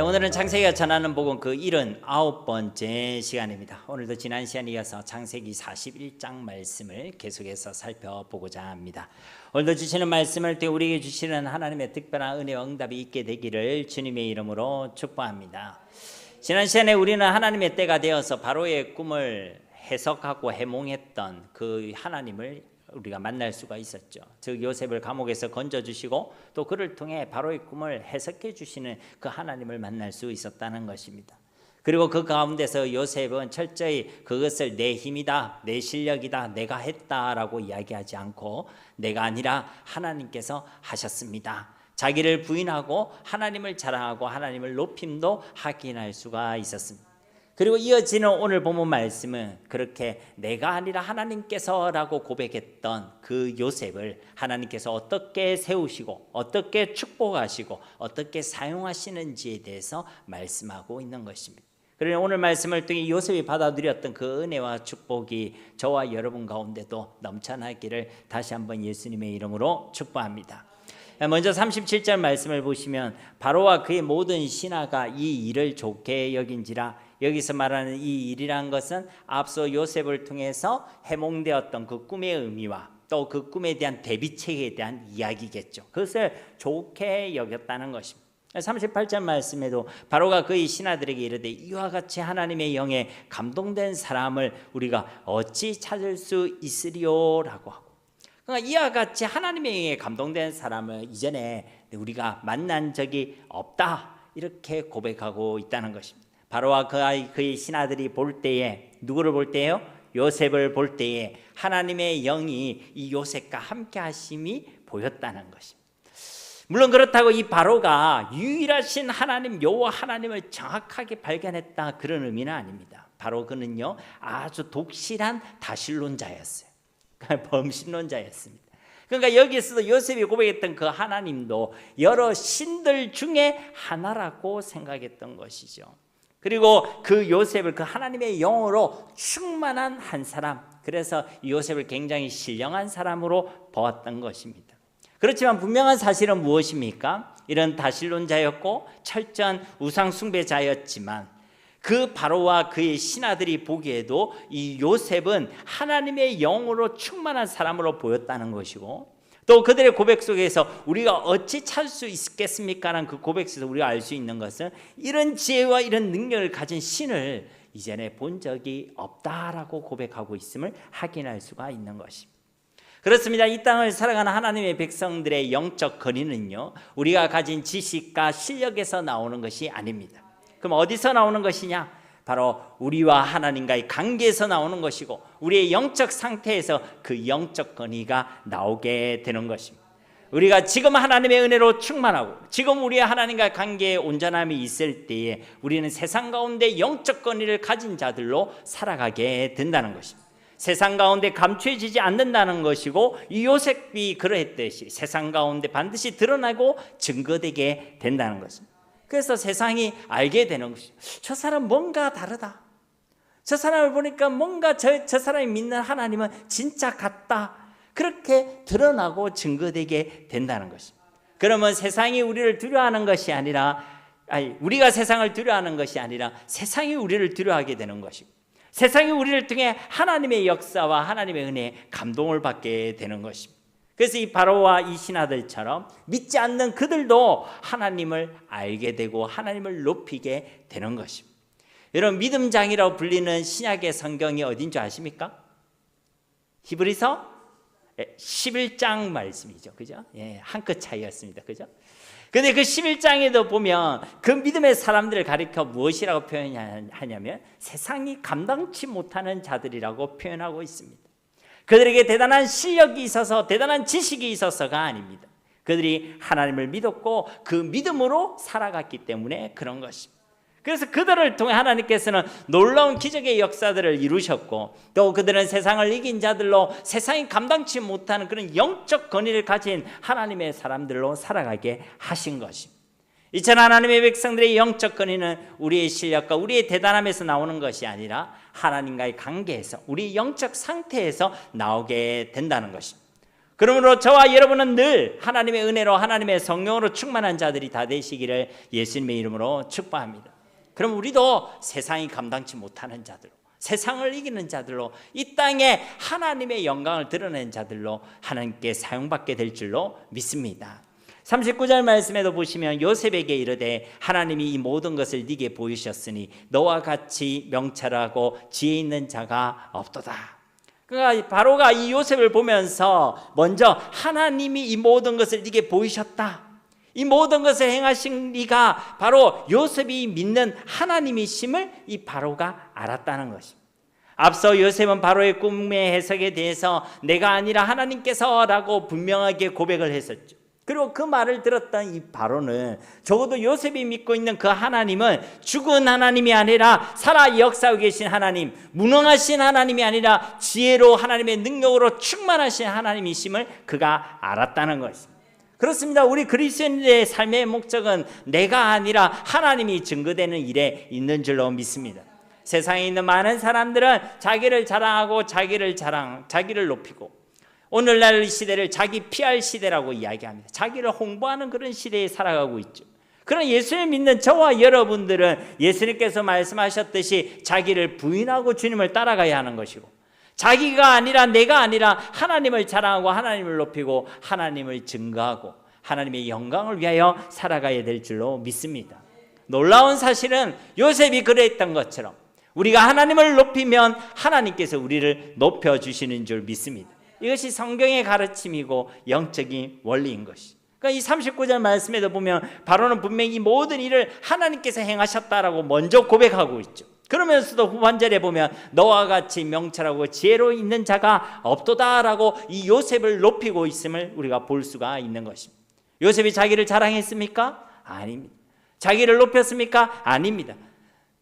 오늘은 창세기가 전하는 복음 그 79번째 시간입니다. 오늘도 지난 시간에 이어서 창세기 41장 말씀을 계속해서 살펴보고자 합니다. 오늘도 주시는 말씀을 통해 우리에게 주시는 하나님의 특별한 은혜와 응답이 있게 되기를 주님의 이름으로 축복합니다. 지난 시간에 우리는 하나님의 때가 되어서 바로의 꿈을 해석하고 해몽했던 그 하나님을 우리가 만날 수가 있었죠. 즉 요셉을 감옥에서 건져주시고 또 그를 통해 바로의 꿈을 해석해 주시는 그 하나님을 만날 수 있었다는 것입니다. 그리고 그 가운데서 요셉은 철저히 그것을 내 힘이다, 내 실력이다, 내가 했다라고 이야기하지 않고 내가 아니라 하나님께서 하셨습니다. 자기를 부인하고 하나님을 자랑하고 하나님을 높임도 확인할 수가 있었습니다. 그리고 이어지는 오늘 본문 말씀은 그렇게 내가 아니라 하나님께서라고 고백했던 그 요셉을 하나님께서 어떻게 세우시고 어떻게 축복하시고 어떻게 사용하시는지에 대해서 말씀하고 있는 것입니다. 그러나 오늘 말씀을 통해 요셉이 받아들였던 그 은혜와 축복이 저와 여러분 가운데도 넘쳐나기를 다시 한번 예수님의 이름으로 축복합니다. 먼저 37절 말씀을 보시면 바로와 그의 모든 신하가 이 일을 좋게 여긴지라. 여기서 말하는 이 일이란 것은 앞서 요셉을 통해서 해몽되었던 그 꿈의 의미와 또 그 꿈에 대한 대비책에 대한 이야기겠죠. 그것을 좋게 여겼다는 것입니다. 38절 말씀에도 바로가 그의 신하들에게 이르되 이와 같이 하나님의 영에 감동된 사람을 우리가 어찌 찾을 수 있으리요라고 하고, 그러니까 이와 같이 하나님의 영에 감동된 사람을 이전에 우리가 만난 적이 없다 이렇게 고백하고 있다는 것입니다. 바로와 그의 신하들이 볼 때에 누구를 볼 때요? 요셉을 볼 때에 하나님의 영이 이 요셉과 함께 하심이 보였다는 것입니다. 물론 그렇다고 이 바로가 유일하신 하나님 여호와 하나님을 정확하게 발견했다 그런 의미는 아닙니다. 바로 그는요 아주 독실한 다신론자였어요. 범신론자였습니다. 그러니까 여기서도 요셉이 고백했던 그 하나님도 여러 신들 중에 하나라고 생각했던 것이죠. 그리고 그 요셉을 그 하나님의 영으로 충만한 한 사람, 그래서 요셉을 굉장히 신령한 사람으로 보았던 것입니다. 그렇지만 분명한 사실은 무엇입니까? 이런 다신론자였고 철저한 우상 숭배자였지만 그 바로와 그의 신하들이 보기에도 이 요셉은 하나님의 영으로 충만한 사람으로 보였다는 것이고, 또 그들의 고백 속에서 우리가 어찌 찾을 수 있겠습니까? 라는 그 고백 속에서 우리가 알 수 있는 것은 이런 지혜와 이런 능력을 가진 신을 이전에 본 적이 없다라고 고백하고 있음을 확인할 수가 있는 것입니다. 그렇습니다. 이 땅을 살아가는 하나님의 백성들의 영적 건의는요 우리가 가진 지식과 실력에서 나오는 것이 아닙니다. 그럼 어디서 나오는 것이냐? 바로 우리와 하나님과의 관계에서 나오는 것이고 우리의 영적 상태에서 그 영적 건의가 나오게 되는 것입니다. 우리가 지금 하나님의 은혜로 충만하고 지금 우리의 하나님과의 관계에 온전함이 있을 때에 우리는 세상 가운데 영적 건의를 가진 자들로 살아가게 된다는 것입니다. 세상 가운데 감추어지지 않는다는 것이고 이 요셉이 그러했듯이 세상 가운데 반드시 드러나고 증거되게 된다는 것입니다. 그래서 세상이 알게 되는 것이죠. 저 사람 뭔가 다르다. 저 사람을 보니까 뭔가 저 사람이 믿는 하나님은 진짜 같다. 그렇게 드러나고 증거되게 된다는 것입니다. 그러면 세상이 우리를 두려워하는 것이 아니라 우리가 세상을 두려워하는 것이 아니라 세상이 우리를 두려워하게 되는 것이고 세상이 우리를 통해 하나님의 역사와 하나님의 은혜에 감동을 받게 되는 것입니다. 그래서 이 바로와 이 신하들처럼 믿지 않는 그들도 하나님을 알게 되고 하나님을 높이게 되는 것입니다. 여러분 믿음장이라고 불리는 신약의 성경이 어딘 줄 아십니까? 히브리서 11장 말씀이죠. 그죠? 예, 한 끗 차이였습니다. 그죠? 근데 그 11장에도 보면 그 믿음의 사람들을 가리켜 무엇이라고 표현하냐면 세상이 감당치 못하는 자들이라고 표현하고 있습니다. 그들에게 대단한 실력이 있어서 대단한 지식이 있어서가 아닙니다. 그들이 하나님을 믿었고 그 믿음으로 살아갔기 때문에 그런 것입니다. 그래서 그들을 통해 하나님께서는 놀라운 기적의 역사들을 이루셨고 또 그들은 세상을 이긴 자들로 세상이 감당치 못하는 그런 영적 권위를 가진 하나님의 사람들로 살아가게 하신 것입니다. 이처럼 하나님의 백성들의 영적 권위는 우리의 실력과 우리의 대단함에서 나오는 것이 아니라 하나님과의 관계에서 우리 영적 상태에서 나오게 된다는 것입니다. 그러므로 저와 여러분은 늘 하나님의 은혜로 하나님의 성령으로 충만한 자들이 다 되시기를 예수님의 이름으로 축복합니다. 그럼 우리도 세상이 감당치 못하는 자들로, 세상을 이기는 자들로, 이 땅에 하나님의 영광을 드러낸 자들로 하나님께 사용받게 될 줄로 믿습니다. 39절 말씀에도 보시면 요셉에게 이르되 하나님이 이 모든 것을 네게 보이셨으니 너와 같이 명철하고 지혜 있는 자가 없도다. 그러니까 바로가 이 요셉을 보면서 먼저 하나님이 이 모든 것을 네게 보이셨다, 이 모든 것을 행하신 이가 바로 요셉이 믿는 하나님이심을 이 바로가 알았다는 것입니다. 앞서 요셉은 바로의 꿈의 해석에 대해서 내가 아니라 하나님께서라고 분명하게 고백을 했었죠. 그리고 그 말을 들었던 이 바로는 적어도 요셉이 믿고 있는 그 하나님은 죽은 하나님이 아니라 살아 역사하고 계신 하나님, 무능하신 하나님이 아니라 지혜로 하나님의 능력으로 충만하신 하나님이심을 그가 알았다는 것입니다. 그렇습니다. 우리 그리스도인의 삶의 목적은 내가 아니라 하나님이 증거되는 일에 있는 줄로 믿습니다. 세상에 있는 많은 사람들은 자기를 자랑하고 자기를 높이고 오늘날 시대를 자기 PR 시대라고 이야기합니다. 자기를 홍보하는 그런 시대에 살아가고 있죠. 그러나 예수를 믿는 저와 여러분들은 예수님께서 말씀하셨듯이 자기를 부인하고 주님을 따라가야 하는 것이고, 자기가 아니라 내가 아니라 하나님을 자랑하고 하나님을 높이고 하나님을 증거하고 하나님의 영광을 위하여 살아가야 될 줄로 믿습니다. 놀라운 사실은 요셉이 그랬던 것처럼 우리가 하나님을 높이면 하나님께서 우리를 높여주시는 줄 믿습니다. 이것이 성경의 가르침이고 영적인 원리인 것이. 그러니까 이 39절 말씀에도 보면 바로는 분명히 모든 일을 하나님께서 행하셨다라고 먼저 고백하고 있죠. 그러면서도 후반절에 보면 너와 같이 명철하고 지혜로 있는 자가 없도다라고 이 요셉을 높이고 있음을 우리가 볼 수가 있는 것입니다. 요셉이 자기를 자랑했습니까? 아닙니다. 자기를 높였습니까? 아닙니다.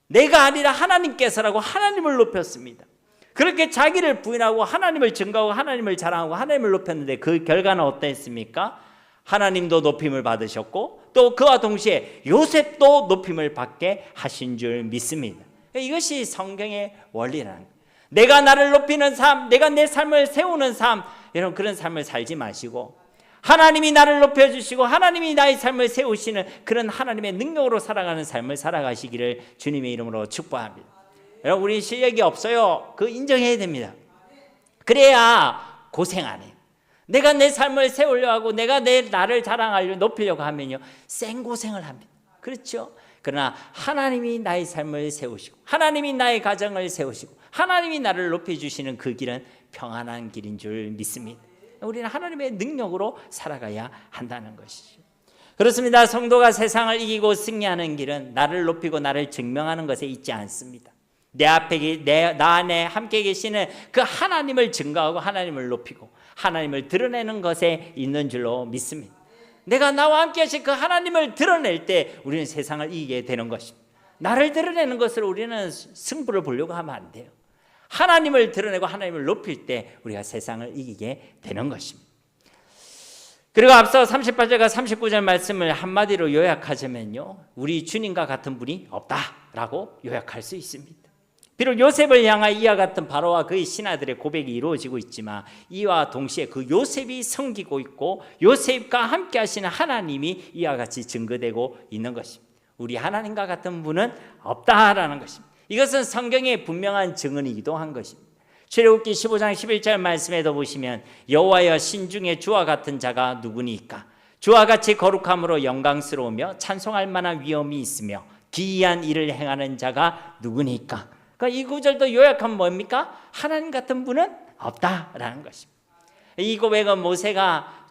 내가 아니라 하나님께서라고 하나님을 높였습니다. 그렇게 자기를 부인하고 하나님을 증거하고 하나님을 자랑하고 하나님을 높였는데 그 결과는 어땠습니까? 하나님도 높임을 받으셨고 또 그와 동시에 요셉도 높임을 받게 하신 줄 믿습니다. 이것이 성경의 원리라는 거예요. 내가 나를 높이는 삶, 내가 내 삶을 세우는 삶, 여러분 그런 삶을 살지 마시고 하나님이 나를 높여주시고 하나님이 나의 삶을 세우시는 그런 하나님의 능력으로 살아가는 삶을 살아가시기를 주님의 이름으로 축복합니다. 여러분 우리 실력이 없어요. 그거 인정해야 됩니다. 그래야 고생 안 해요. 내가 내 삶을 세우려고 하고 내가 나를 자랑하려고 높이려고 하면요 생고생을 합니다. 그렇죠? 그러나 하나님이 나의 삶을 세우시고 하나님이 나의 가정을 세우시고 하나님이 나를 높여주시는 그 길은 평안한 길인 줄 믿습니다. 우리는 하나님의 능력으로 살아가야 한다는 것이죠. 그렇습니다. 성도가 세상을 이기고 승리하는 길은 나를 높이고 나를 증명하는 것에 있지 않습니다. 나 안에 함께 계시는 그 하나님을 증거하고 하나님을 높이고 하나님을 드러내는 것에 있는 줄로 믿습니다. 내가 나와 함께 하신 그 하나님을 드러낼 때 우리는 세상을 이기게 되는 것입니다. 나를 드러내는 것으로 우리는 승부를 보려고 하면 안 돼요. 하나님을 드러내고 하나님을 높일 때 우리가 세상을 이기게 되는 것입니다. 그리고 앞서 38절과 39절 말씀을 한마디로 요약하자면요 우리 주님과 같은 분이 없다라고 요약할 수 있습니다. 비록 요셉을 향한 이와 같은 바로와 그의 신하들의 고백이 이루어지고 있지만 이와 동시에 그 요셉이 섬기고 있고 요셉과 함께 하시는 하나님이 이와 같이 증거되고 있는 것입니다. 우리 하나님과 같은 분은 없다라는 것입니다. 이것은 성경의 분명한 증언이기도 한 것입니다. 출애굽기 15장 11절 말씀에도 보시면 여호와여 신중에 주와 같은 자가 누구니까 주와 같이 거룩함으로 영광스러우며 찬송할 만한 위엄이 있으며 기이한 일을 행하는 자가 누구니까. 그러니까 이 구절도 요약하면 뭡니까? 하나님 같은 분은 없다라는 것입니다. 이 고백은 모세가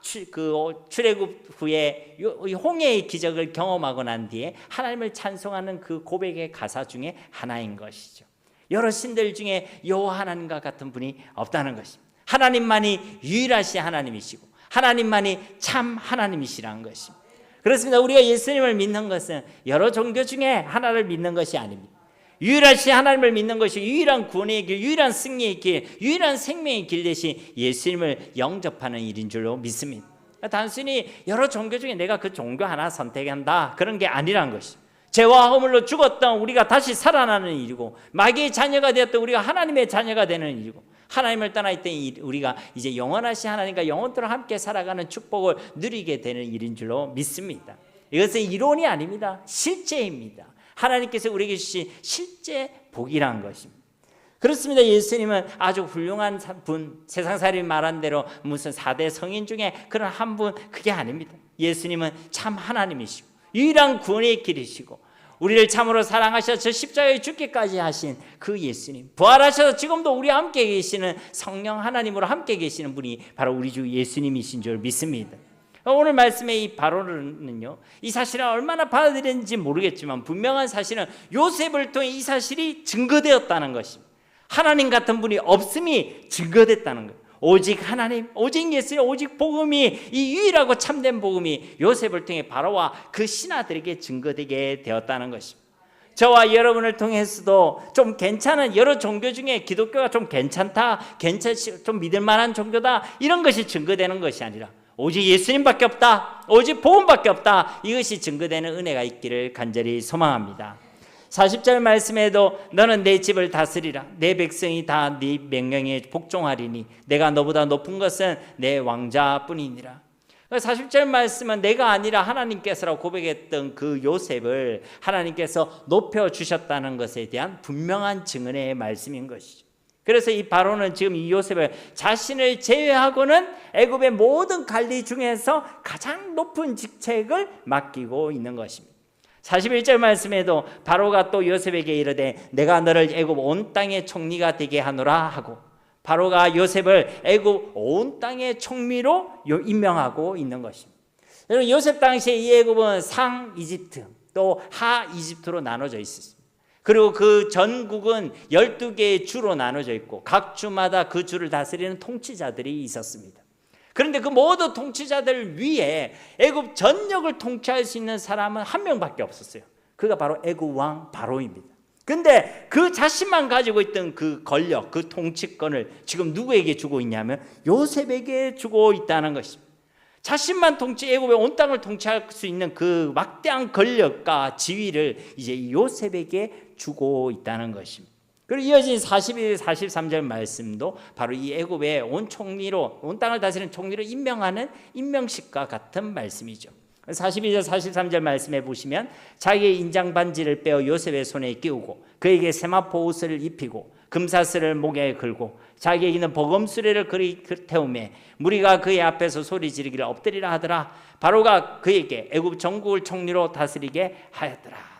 출애굽 후에 홍해의 기적을 경험하고 난 뒤에 하나님을 찬송하는 그 고백의 가사 중에 하나인 것이죠. 여러 신들 중에 여호와 하나님과 같은 분이 없다는 것입니다. 하나님만이 유일하신 하나님이시고 하나님만이 참 하나님이시라는 것입니다. 그렇습니다. 우리가 예수님을 믿는 것은 여러 종교 중에 하나를 믿는 것이 아닙니다. 유일하신 하나님을 믿는 것이 유일한 구원의 길, 유일한 승리의 길, 유일한 생명의 길 대신 예수님을 영접하는 일인 줄로 믿습니다. 단순히 여러 종교 중에 내가 그 종교 하나 선택한다 그런 게 아니란 것이죠. 죄와 허물로 죽었던 우리가 다시 살아나는 일이고 마귀의 자녀가 되었던 우리가 하나님의 자녀가 되는 일이고 하나님을 떠나 있던 우리가 이제 영원하신 하나님과 영원토록 함께 살아가는 축복을 누리게 되는 일인 줄로 믿습니다. 이것은 이론이 아닙니다. 실제입니다. 하나님께서 우리에게 주신 실제 복이란 것입니다. 그렇습니다. 예수님은 아주 훌륭한 분, 세상사람이 말한 대로 무슨 4대 성인 중에 그런 한 분, 그게 아닙니다. 예수님은 참 하나님이시고 유일한 구원의 길이시고 우리를 참으로 사랑하셔서 저 십자가에 죽기까지 하신 그 예수님, 부활하셔서 지금도 우리와 함께 계시는 성령 하나님으로 함께 계시는 분이 바로 우리 주 예수님이신 줄 믿습니다. 오늘 말씀의 이 바로는요, 이 사실을 얼마나 받아들였는지 모르겠지만 분명한 사실은 요셉을 통해 이 사실이 증거되었다는 것입니다. 하나님 같은 분이 없음이 증거됐다는 거예요. 오직 하나님, 오직 예수님, 오직 복음이, 이 유일하고 참된 복음이 요셉을 통해 바로와 그 신하들에게 증거되게 되었다는 것입니다. 저와 여러분을 통해서도 좀 괜찮은 여러 종교 중에 기독교가 좀 괜찮다, 좀 믿을 만한 종교다, 이런 것이 증거되는 것이 아니라 오직 예수님밖에 없다, 오직 복음밖에 없다, 이것이 증거되는 은혜가 있기를 간절히 소망합니다. 40절 말씀에도 너는 내 집을 다스리라, 내 백성이 다 네 명령에 복종하리니 내가 너보다 높은 것은 내 왕자뿐이니라. 40절 말씀은 내가 아니라 하나님께서라고 고백했던 그 요셉을 하나님께서 높여주셨다는 것에 대한 분명한 증언의 말씀인 것이죠. 그래서 이 바로는 지금 이 요셉을 자신을 제외하고는 애굽의 모든 관리 중에서 가장 높은 직책을 맡기고 있는 것입니다. 41절 말씀에도 바로가 또 요셉에게 이르되 내가 너를 애굽 온 땅의 총리가 되게 하노라 하고, 바로가 요셉을 애굽 온 땅의 총리로 임명하고 있는 것입니다. 여러분, 요셉 당시에 이 애굽은 상 이집트 또 하 이집트로 나눠져 있었습니다. 그리고 그 전국은 12개의 주로 나눠져 있고 각 주마다 그 주를 다스리는 통치자들이 있었습니다. 그런데 그 모든 통치자들 위에 애굽 전역을 통치할 수 있는 사람은 한 명밖에 없었어요. 그가 바로 애굽 왕 바로입니다. 근데 그 자신만 가지고 있던 그 권력, 그 통치권을 지금 누구에게 주고 있냐면 요셉에게 주고 있다는 것입니다. 자신만 애굽의 온 땅을 통치할 수 있는 그 막대한 권력과 지위를 이제 요셉에게 주고 있다는 것입니다. 그리고 이어진 41, 43절 말씀도 바로 이 애굽의 온 총리로, 온 땅을 다스리는 총리로 임명하는 임명식과 같은 말씀이죠. 42절 43절 말씀에 보시면 자기의 인장 반지를 빼어 요셉의 손에 끼우고 그에게 세마포 옷을 입히고 금사슬을 목에 걸고 자기에게는 버금수레를 태우매 무리가 그의 앞에서 소리 지르기를 엎드리라 하더라. 바로가 그에게 애굽 전국을 총리로 다스리게 하였더라.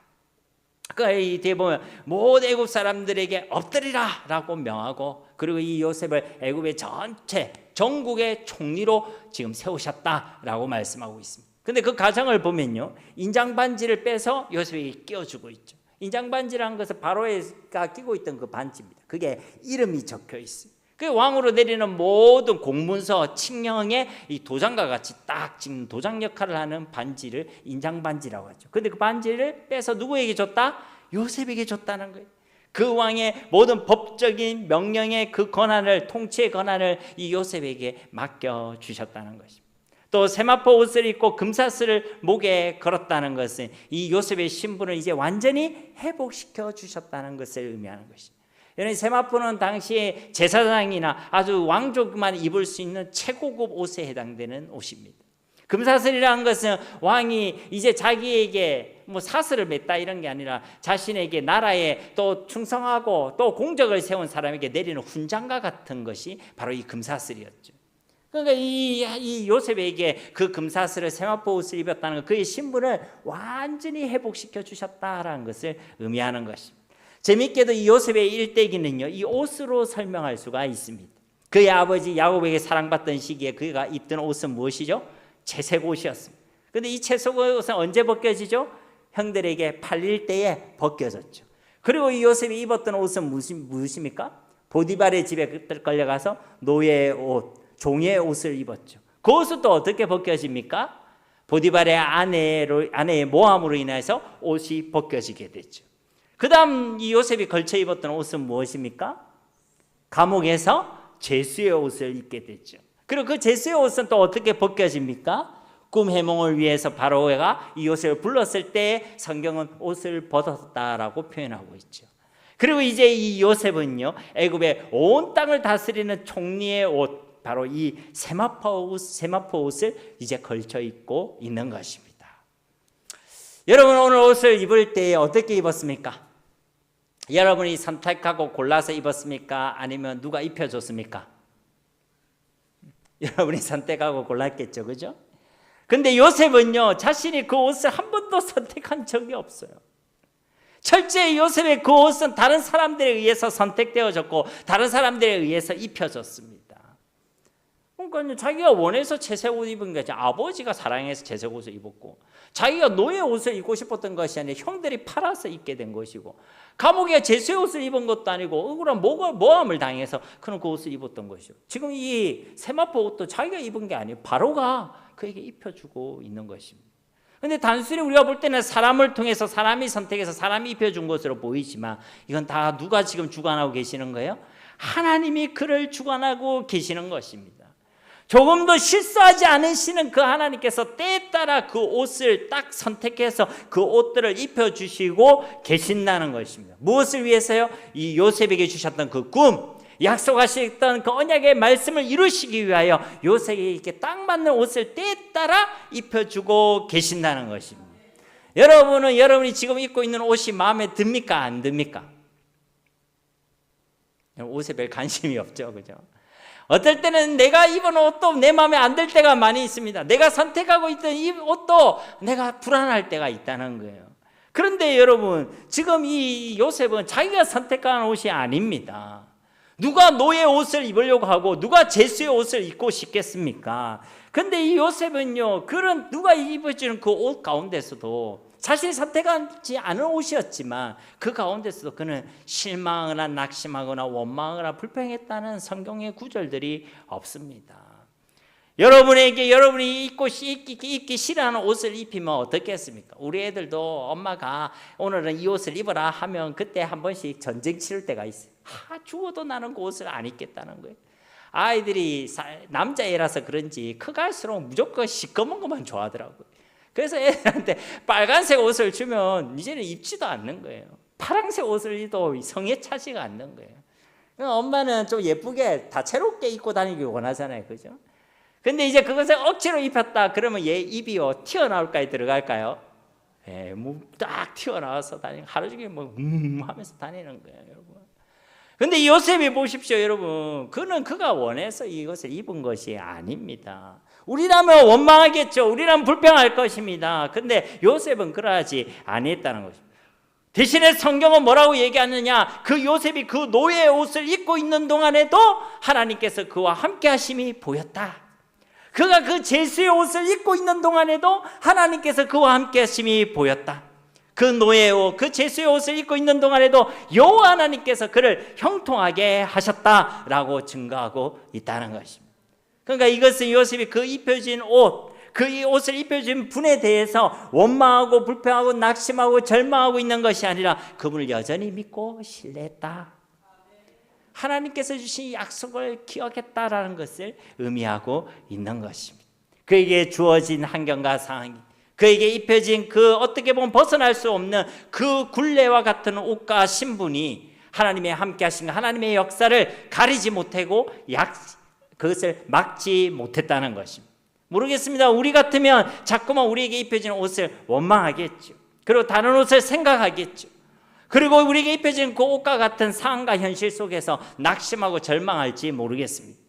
이 뒤에 보면 모든 애굽 사람들에게 엎드리라 라고 명하고, 그리고 이 요셉을 애굽의 전체 전국의 총리로 지금 세우셨다라고 말씀하고 있습니다. 근데 그 가정을 보면요, 인장 반지를 빼서 요셉에게 끼워주고 있죠. 인장 반지라는 것은 바로가 끼고 있던 그 반지입니다. 그게 이름이 적혀 있어요. 그 왕으로 내리는 모든 공문서, 칙령의 이 도장과 같이 딱 찍는 도장 역할을 하는 반지를 인장 반지라고 하죠. 근데 그 반지를 빼서 누구에게 줬다? 요셉에게 줬다는 거예요. 그 왕의 모든 법적인 명령의 그 권한을, 통치의 권한을 이 요셉에게 맡겨 주셨다는 것입니다. 또 세마포 옷을 입고 금사슬을 목에 걸었다는 것은 이 요셉의 신분을 이제 완전히 회복시켜 주셨다는 것을 의미하는 것입니다. 여러분, 세마포는 당시에 제사장이나 아주 왕족만 입을 수 있는 최고급 옷에 해당되는 옷입니다. 금사슬이라는 것은 왕이 이제 자기에게 뭐 사슬을 맺다 이런 게 아니라 자신에게 나라에 또 충성하고 또 공적을 세운 사람에게 내리는 훈장과 같은 것이 바로 이 금사슬이었죠. 그러니까 이 요셉에게 그 금사슬을 세마포 옷을 입었다는 것, 그의 신분을 완전히 회복시켜 주셨다라는 것을 의미하는 것입니다. 재미있게도 이 요셉의 일대기는요, 이 옷으로 설명할 수가 있습니다. 그의 아버지 야곱에게 사랑받던 시기에 그가 입던 옷은 무엇이죠? 채색 옷이었습니다. 그런데 이 채색 옷은 언제 벗겨지죠? 형들에게 팔릴 때에 벗겨졌죠. 그리고 이 요셉이 입었던 옷은 무엇입니까? 보디발의 집에 끌려가서 노예의 옷, 종의 옷을 입었죠. 그 옷은 또 어떻게 벗겨집니까? 보디발의 아내의 모함으로 인해서 옷이 벗겨지게 됐죠. 그 다음 이 요셉이 걸쳐 입었던 옷은 무엇입니까? 감옥에서 제수의 옷을 입게 됐죠. 그리고 그 제수의 옷은 또 어떻게 벗겨집니까? 꿈 해몽을 위해서 바로가 이 요셉을 불렀을 때 성경은 옷을 벗었다라고 표현하고 있죠. 그리고 이제 이 요셉은요, 애굽의 온 땅을 다스리는 총리의 옷, 바로 이 세마포 옷을 이제 걸쳐 입고 있는 것입니다. 여러분, 오늘 옷을 입을 때 어떻게 입었습니까? 여러분이 선택하고 골라서 입었습니까? 아니면 누가 입혀줬습니까? 여러분이 선택하고 골랐겠죠, 그죠? 근데 요셉은요, 자신이 그 옷을 한 번도 선택한 적이 없어요. 철저히 요셉의 그 옷은 다른 사람들에 의해서 선택되어졌고 다른 사람들에 의해서 입혀졌습니다. 그러니까 자기가 원해서 채색 옷 입은 거지, 아버지가 사랑해서 채색 옷을 입었고, 자기가 노예 옷을 입고 싶었던 것이 아니라 형들이 팔아서 입게 된 것이고, 감옥에 제수의 옷을 입은 것도 아니고 억울한 모함을 당해서 그는 그 옷을 입었던 것이죠. 지금 이 세마포 옷도 자기가 입은 게 아니에요. 바로가 그에게 입혀주고 있는 것입니다. 그런데 단순히 우리가 볼 때는 사람을 통해서 사람이 선택해서 사람이 입혀준 것으로 보이지만, 이건 다 누가 지금 주관하고 계시는 거예요? 하나님이 그를 주관하고 계시는 것입니다. 조금도 실수하지 않으시는 그 하나님께서 때에 따라 그 옷을 딱 선택해서 그 옷들을 입혀주시고 계신다는 것입니다. 무엇을 위해서요? 이 요셉에게 주셨던 그 꿈, 약속하셨던 그 언약의 말씀을 이루시기 위하여 요셉에게 딱 맞는 옷을 때에 따라 입혀주고 계신다는 것입니다. 여러분이 지금 입고 있는 옷이 마음에 듭니까? 안 듭니까? 옷에 별 관심이 없죠, 그죠? 어떨 때는 내가 입은 옷도 내 마음에 안 들 때가 많이 있습니다. 내가 선택하고 있던 이 옷도 내가 불안할 때가 있다는 거예요. 그런데 여러분, 지금 이 요셉은 자기가 선택한 옷이 아닙니다. 누가 노예 옷을 입으려고 하고 누가 제수의 옷을 입고 싶겠습니까? 근데 이 요셉은요, 그런 누가 입어주는 그 옷 가운데서도 자신이 선택하지 않은 옷이었지만 그 가운데서도 그는 실망하거나 낙심하거나 원망하거나 불평했다는 성경의 구절들이 없습니다. 여러분이 입기 싫어하는 옷을 입히면 어떻겠습니까? 우리 애들도 엄마가 오늘은 이 옷을 입어라 하면 그때 한 번씩 전쟁 치를 때가 있어요. 죽어도 나는 그 옷을 안 입겠다는 거예요. 아이들이 남자애라서 그런지 커갈수록 무조건 시꺼먼 것만 좋아하더라고요. 그래서 애들한테 빨간색 옷을 주면 이제는 입지도 않는 거예요. 파란색 옷을 입어도 성에 차지가 않는 거예요. 엄마는 좀 예쁘게 다채롭게 입고 다니기 원하잖아요, 그죠? 근데 이제 그것을 억지로 입혔다 그러면 얘 입이요 튀어나올까요, 들어갈까요? 딱 튀어나와서 다니고 하루 종일 하면서 다니는 거예요, 여러분. 근데 요셉이 보십시오, 여러분. 그가 원해서 이것을 입은 것이 아닙니다. 우리라면 원망하겠죠. 우리라면 불평할 것입니다. 근데 요셉은 그러하지 아니했다는 것입니다. 대신에 성경은 뭐라고 얘기하느냐? 그 요셉이 그 노예의 옷을 입고 있는 동안에도 하나님께서 그와 함께 하심이 보였다. 그가 그 제수의 옷을 입고 있는 동안에도 하나님께서 그와 함께 하심이 보였다. 그 노예의 옷, 그 제수의 옷을 입고 있는 동안에도 여호와 하나님께서 그를 형통하게 하셨다라고 증거하고 있다는 것입니다. 그러니까 이것은 요셉이 그 입혀진 옷, 그 옷을 입혀진 분에 대해서 원망하고 불평하고 낙심하고 절망하고 있는 것이 아니라 그분을 여전히 믿고 신뢰했다. 하나님께서 주신 약속을 기억했다라는 것을 의미하고 있는 것입니다. 그에게 주어진 환경과 상황이, 그에게 입혀진 그 어떻게 보면 벗어날 수 없는 그 굴레와 같은 옷과 신분이 하나님의 함께 하신 하나님의 역사를 가리지 못하고 그것을 막지 못했다는 것입니다. 모르겠습니다. 우리 같으면 자꾸만 우리에게 입혀진 옷을 원망하겠죠. 그리고 다른 옷을 생각하겠죠. 그리고 우리에게 입혀진 그 옷과 같은 상황과 현실 속에서 낙심하고 절망할지 모르겠습니다.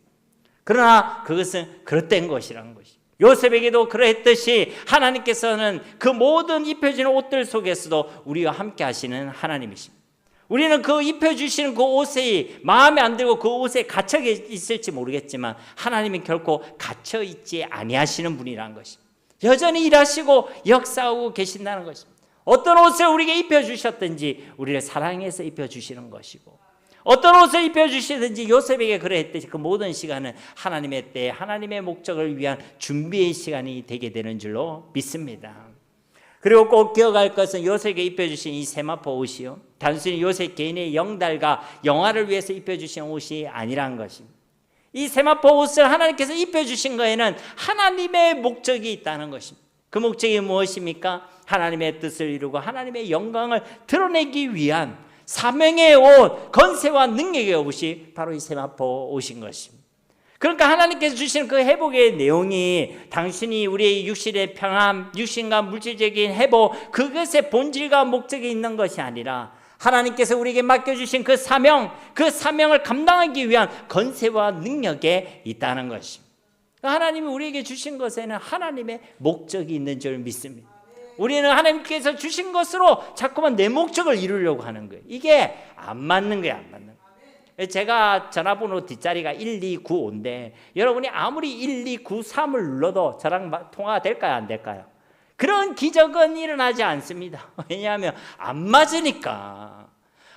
그러나 그것은 그릇된 것이라는 것입니다. 요셉에게도 그러했듯이 하나님께서는 그 모든 입혀진 옷들 속에서도 우리와 함께 하시는 하나님이십니다. 우리는 그 입혀주시는 그 옷이 마음에 안 들고 그 옷에 갇혀 있을지 모르겠지만 하나님은 결코 갇혀 있지 아니하시는 분이라는 것입니다. 여전히 일하시고 역사하고 계신다는 것입니다. 어떤 옷을 우리에게 입혀주셨든지 우리를 사랑해서 입혀주시는 것이고, 어떤 옷을 입혀주시든지 요셉에게 그러했듯이 그 모든 시간은 하나님의 때 하나님의 목적을 위한 준비의 시간이 되게 되는 줄로 믿습니다. 그리고 꼭 기억할 것은 요셉에게 입혀주신 이 세마포 옷이요, 단순히 요셉 개인의 영달과 영화를 위해서 입혀주신 옷이 아니란 것입니다. 이 세마포 옷을 하나님께서 입혀주신 거에는 하나님의 목적이 있다는 것입니다. 그 목적이 무엇입니까? 하나님의 뜻을 이루고 하나님의 영광을 드러내기 위한 사명의 옷, 건세와 능력의 옷이 바로 이 세마포 옷인 것입니다. 그러니까 하나님께서 주시는 그 회복의 내용이 단순히 우리의 육신의 평안, 육신과 물질적인 회복, 그것의 본질과 목적이 있는 것이 아니라 하나님께서 우리에게 맡겨주신 그 사명을 감당하기 위한 건세와 능력에 있다는 것입니다. 하나님이 우리에게 주신 것에는 하나님의 목적이 있는 줄 믿습니다. 우리는 하나님께서 주신 것으로 자꾸만 내 목적을 이루려고 하는 거예요. 이게 안 맞는 거예요, 안 맞는 거예요. 제가 전화번호 뒷자리가 1295인데 여러분이 아무리 1293을 눌러도 저랑 통화가 될까요, 안 될까요? 그런 기적은 일어나지 않습니다. 왜냐하면 안 맞으니까.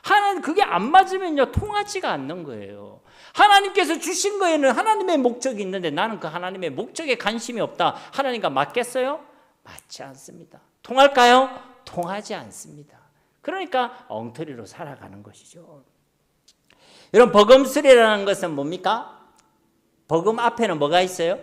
하나님 그게 안 맞으면요 통하지가 않는 거예요. 하나님께서 주신 거에는 하나님의 목적이 있는데 나는 그 하나님의 목적에 관심이 없다. 하나님과 맞겠어요? 맞지 않습니다. 통할까요? 통하지 않습니다. 그러니까 엉터리로 살아가는 것이죠. 여러분, 버금술이라는 것은 뭡니까? 버금 앞에는 뭐가 있어요?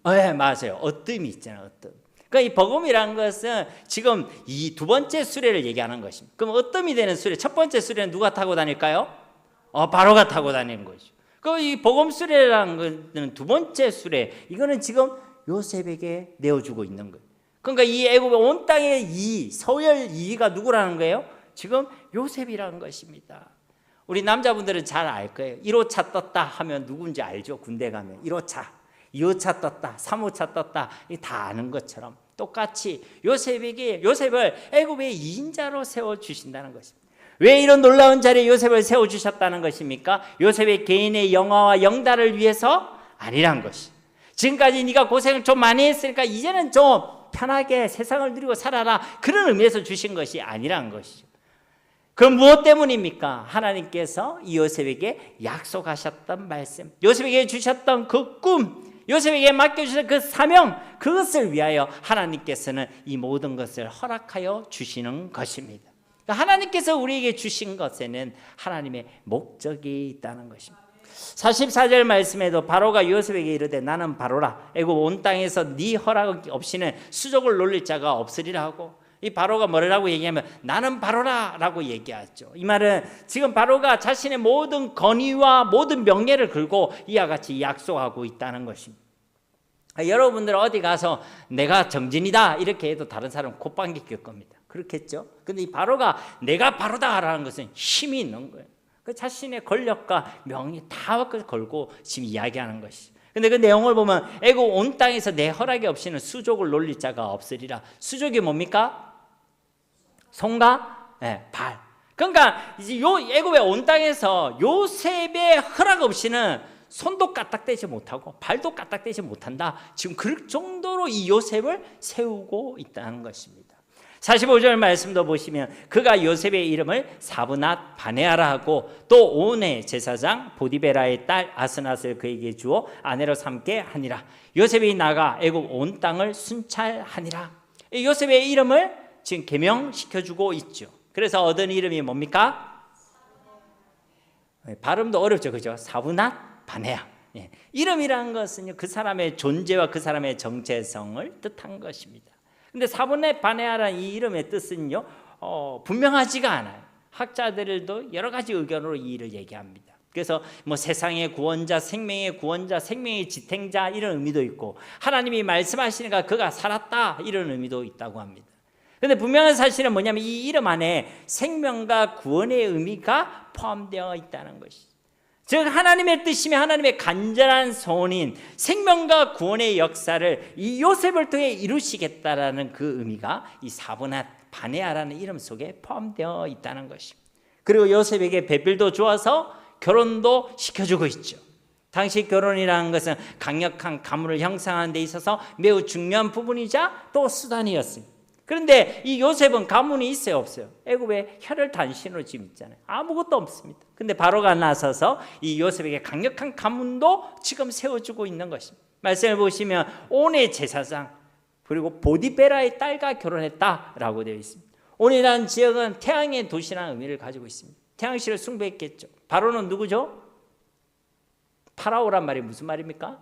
네, 맞아요. 어뜸이 있잖아요. 어뜸. 그러니까 이 버금이라는 것은 지금 이 두 번째 수레를 얘기하는 것입니다. 그럼 어뜸이 되는 수레, 첫 번째 수레는 누가 타고 다닐까요? 바로가 타고 다니는 거죠. 그럼 이 버금 수레라는 것은 두 번째 수레, 이거는 지금 요셉에게 내어주고 있는 거예요. 그러니까 이 애굽의 온 땅의 서열 2위가 누구라는 거예요? 지금 요셉이라는 것입니다. 우리 남자분들은 잘 알 거예요. 1호차 떴다 하면 누군지 알죠? 군대 가면 1호차, 2호차 떴다, 3호차 떴다, 다 아는 것처럼 똑같이 요셉을 애굽의 2인자로 세워주신다는 것입니다. 왜 이런 놀라운 자리에 요셉을 세워주셨다는 것입니까? 요셉의 개인의 영화와 영달을 위해서 아니란 것이. 지금까지 네가 고생을 좀 많이 했으니까 이제는 좀 편하게 세상을 누리고 살아라, 그런 의미에서 주신 것이 아니란 것이죠. 그럼 무엇 때문입니까? 하나님께서 이 요셉에게 약속하셨던 말씀, 요셉에게 주셨던 그 꿈, 요셉에게 맡겨주신 그 사명, 그것을 위하여 하나님께서는 이 모든 것을 허락하여 주시는 것입니다. 그러니까 하나님께서 우리에게 주신 것에는 하나님의 목적이 있다는 것입니다. 44절 말씀에도 바로가 요셉에게 이르되 나는 바로라, 애굽 온 땅에서 네 허락 없이는 수족을 놀릴 자가 없으리라 하고, 이 바로가 뭐라고 얘기하면 나는 바로라 라고 얘기하죠. 이 말은 지금 바로가 자신의 모든 권위와 모든 명예를 걸고 이와 같이 약속하고 있다는 것입니다. 여러분들 어디 가서 내가 정진이다 이렇게 해도 다른 사람은 콧방귀 낄 겁니다. 그렇겠죠? 근데 이 바로가 내가 바로다라는 것은 힘이 있는 거예요. 그 자신의 권력과 명예 다 걸고 지금 이야기하는 것이죠. 근데 그 내용을 보면 애굽 온 땅에서 내 허락이 없이는 수족을 놀릴 자가 없으리라. 수족이 뭡니까? 손과 발. 그러니까 이제 애굽의 온 땅에서 요셉의 허락 없이는 손도 까딱대지 못하고 발도 까딱대지 못한다. 지금 그 정도로 이 요셉을 세우고 있다는 것입니다. 45절 말씀도 보시면 그가 요셉의 이름을 사브낫 바네아라 하고 또 온의 제사장 보디베라의 딸 아스낫을 그에게 주어 아내로 삼게 하니라. 요셉이 나가 애굽 온 땅을 순찰하니라. 이 요셉의 이름을 지금 개명시켜주고 있죠. 그래서 얻은 이름이 뭡니까? 발음도 어렵죠, 그죠? 사브낫 바네아. 이름이라는 것은 그 사람의 존재와 그 사람의 정체성을 뜻한 것입니다. 근데 사브낫 바네아라는 이 이름의 뜻은요, 분명하지가 않아요. 학자들도 여러 가지 의견으로 이 일을 얘기합니다. 그래서 뭐 세상의 구원자, 생명의 구원자, 생명의 지탱자 이런 의미도 있고, 하나님이 말씀하시니까 그가 살았다 이런 의미도 있다고 합니다. 그런데 분명한 사실은 뭐냐면 이 이름 안에 생명과 구원의 의미가 포함되어 있다는 것이죠. 즉 하나님의 뜻이며 하나님의 간절한 소원인 생명과 구원의 역사를 이 요셉을 통해 이루시겠다라는 그 의미가 이 사브낫 바네아라는 이름 속에 포함되어 있다는 것입니다. 그리고 요셉에게 배필도 주어서 결혼도 시켜주고 있죠. 당시 결혼이라는 것은 강력한 가문을 형성하는 데 있어서 매우 중요한 부분이자 또 수단이었습니다. 그런데 이 요셉은 가문이 있어요, 없어요? 애굽에 혈을 단신으로 지금 있잖아요. 아무것도 없습니다. 근데 바로가 나서서 이 요셉에게 강력한 가문도 지금 세워주고 있는 것입니다. 말씀을 보시면 온의 제사장 그리고 보디베라의 딸과 결혼했다라고 되어 있습니다. 온이라는 지역은 태양의 도시라는 의미를 가지고 있습니다. 태양신을 숭배했겠죠. 바로는 누구죠? 파라오란 말이 무슨 말입니까?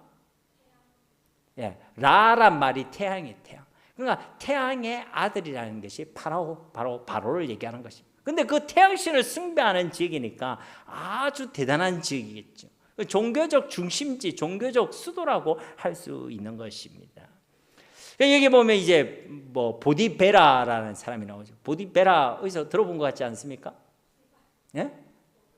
라란 말이 태양이에요, 태양. 그러니까 태양의 아들이라는 것이 바로를 얘기하는 것입니다. 근데 그 태양신을 숭배하는 지역이니까 아주 대단한 지역이겠죠. 종교적 중심지, 종교적 수도라고 할 수 있는 것입니다. 여기 보면 이제 뭐 보디베라라는 사람이 나오죠. 보디베라 어디서 들어본 것 같지 않습니까? 예?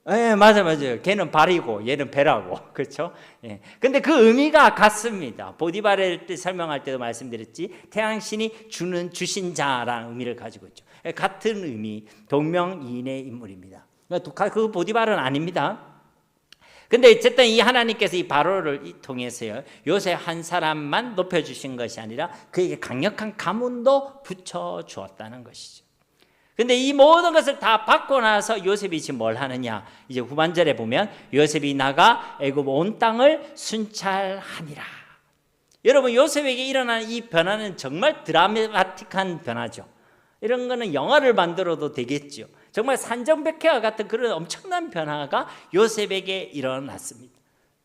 예, 맞아요. 걔는 발이고 얘는 배라고, 그렇죠? 예. 근데 그 의미가 같습니다. 보디바레를 설명할 때도 말씀드렸지, 태양신이 주신 자라는 의미를 가지고 있죠. 같은 의미, 동명이인의 인물입니다. 그 보디바르는 아닙니다. 근데 어쨌든 이 하나님께서 이 바로를 통해서요, 요셉 한 사람만 높여주신 것이 아니라 그에게 강력한 가문도 붙여주었다는 것이죠. 근데 이 모든 것을 다 받고 나서 요셉이 지금 뭘 하느냐, 이제 후반절에 보면 요셉이 나가 애굽 온 땅을 순찰하니라. 여러분, 요셉에게 일어난 이 변화는 정말 드라마틱한 변화죠. 이런 거는 영화를 만들어도 되겠죠. 정말 산정백회와 같은 그런 엄청난 변화가 요셉에게 일어났습니다.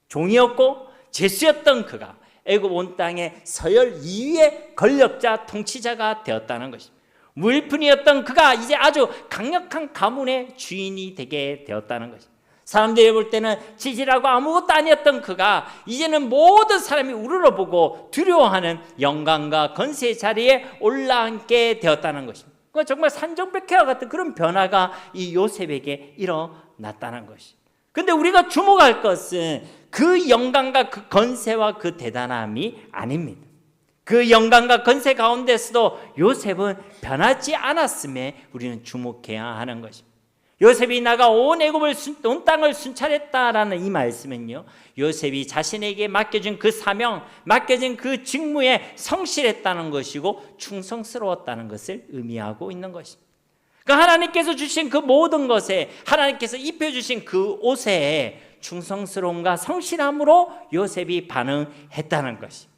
종이었고 죄수였던 그가 애굽 온 땅의 서열 2위의 권력자 통치자가 되었다는 것입니다. 무일푼이었던 그가 이제 아주 강력한 가문의 주인이 되게 되었다는 것입니다. 사람들이 볼 때는 지질하고 아무것도 아니었던 그가 이제는 모든 사람이 우러러보고 두려워하는 영광과 권세의 자리에 올라앉게 되었다는 것입니다. 정말 산정백회와 같은 그런 변화가 이 요셉에게 일어났다는 것이. 근데 우리가 주목할 것은 그 영광과 그 권세와 그 대단함이 아닙니다. 그 영광과 권세 가운데서도 요셉은 변하지 않았음에 우리는 주목해야 하는 것입니다. 요셉이 나가 온 애굽을 온 땅을 순찰했다라는 이 말씀은요, 요셉이 자신에게 맡겨진 그 사명, 맡겨진 그 직무에 성실했다는 것이고 충성스러웠다는 것을 의미하고 있는 것입니다. 그러니까 하나님께서 주신 그 모든 것에, 하나님께서 입혀주신 그 옷에 충성스러움과 성실함으로 요셉이 반응했다는 것입니다.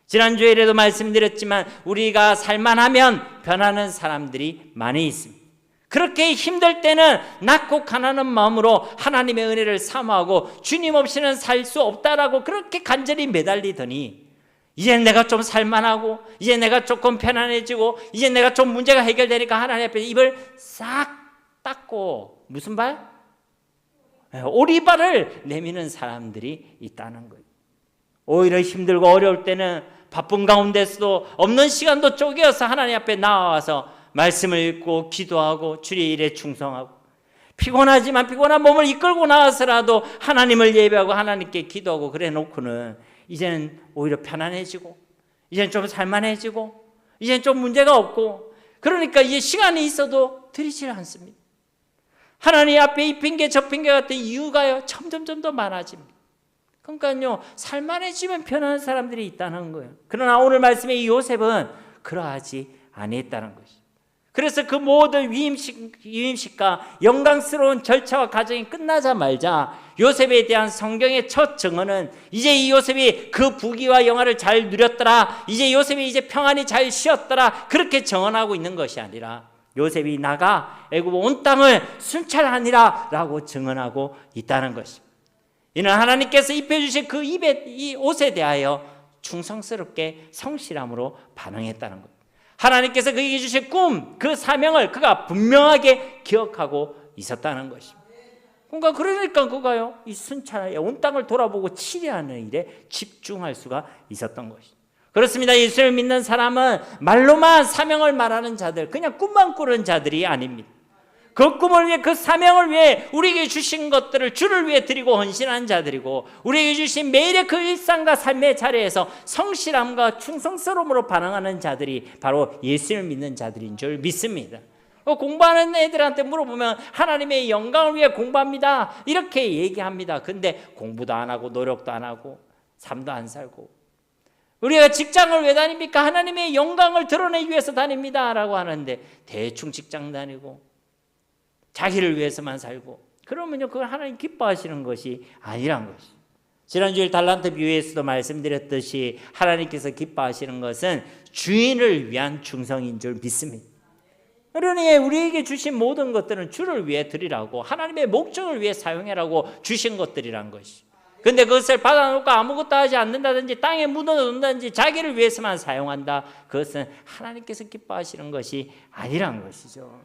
지난주에도 말씀드렸지만 우리가 살만하면 변하는 사람들이 많이 있습니다. 그렇게 힘들 때는 낮고 가난한 마음으로 하나님의 은혜를 사모하고 주님 없이는 살 수 없다라고 그렇게 간절히 매달리더니 이제 내가 좀 살만하고 이제 내가 조금 편안해지고 이제 내가 좀 문제가 해결되니까 하나님 앞에 입을 싹 닦고 무슨 발? 오리발을 내미는 사람들이 있다는 거예요. 오히려 힘들고 어려울 때는 바쁜 가운데서도 없는 시간도 쪼개어서 하나님 앞에 나와서 말씀을 읽고 기도하고 주의 일에 충성하고 피곤하지만 피곤한 몸을 이끌고 나와서라도 하나님을 예배하고 하나님께 기도하고 그래 놓고는 이제는 오히려 편안해지고 이제는 좀 살만해지고 이제는 좀 문제가 없고 그러니까 이제 시간이 있어도 들이질 않습니다. 하나님 앞에 이 핑계 저 핑계 같은 이유가요 점점점 더 많아집니다. 그러니까요 살만해지면 편안한 사람들이 있다는 거예요. 그러나 오늘 말씀의 이 요셉은 그러하지 아니했다는 것이죠. 그래서 그 모든 위임식과 영광스러운 절차와 과정이 끝나자마자 요셉에 대한 성경의 첫 증언은 이제 이 요셉이 그 부귀와 영화를 잘 누렸더라, 이제 요셉이 이제 평안히 잘 쉬었더라, 그렇게 증언하고 있는 것이 아니라 요셉이 나가 애굽 온 땅을 순찰하니라 라고 증언하고 있다는 것입니다. 이는 하나님께서 입혀주신 그 이 옷에 대하여 충성스럽게 성실함으로 반응했다는 것. 하나님께서 그에게 주신 꿈, 그 사명을 그가 분명하게 기억하고 있었다는 것입니다. 그러니까 그가요 이 순찰에 온 땅을 돌아보고 치리하는 일에 집중할 수가 있었던 것입니다. 그렇습니다. 예수를 믿는 사람은 말로만 사명을 말하는 자들, 그냥 꿈만 꾸는 자들이 아닙니다. 그 꿈을 위해, 그 사명을 위해 우리에게 주신 것들을 주를 위해 드리고 헌신한 자들이고, 우리에게 주신 매일의 그 일상과 삶의 자리에서 성실함과 충성스러움으로 반응하는 자들이 바로 예수를 믿는 자들인 줄 믿습니다. 공부하는 애들한테 물어보면 하나님의 영광을 위해 공부합니다 이렇게 얘기합니다. 근데 공부도 안 하고 노력도 안 하고 삶도 안 살고, 우리가 직장을 왜 다닙니까? 하나님의 영광을 드러내기 위해서 다닙니다 라고 하는데 대충 직장 다니고 자기를 위해서만 살고, 그러면요 그걸 하나님 기뻐하시는 것이 아니란 것이. 지난주에 달란트 비유에서도 말씀드렸듯이 하나님께서 기뻐하시는 것은 주인을 위한 충성인 줄 믿습니다. 그러니 우리에게 주신 모든 것들은 주를 위해 드리라고, 하나님의 목적을 위해 사용해라고 주신 것들이란 것이. 근데 그것을 받아놓고 아무것도 하지 않는다든지 땅에 묻어놓는다든지 자기를 위해서만 사용한다, 그것은 하나님께서 기뻐하시는 것이 아니란 것이죠.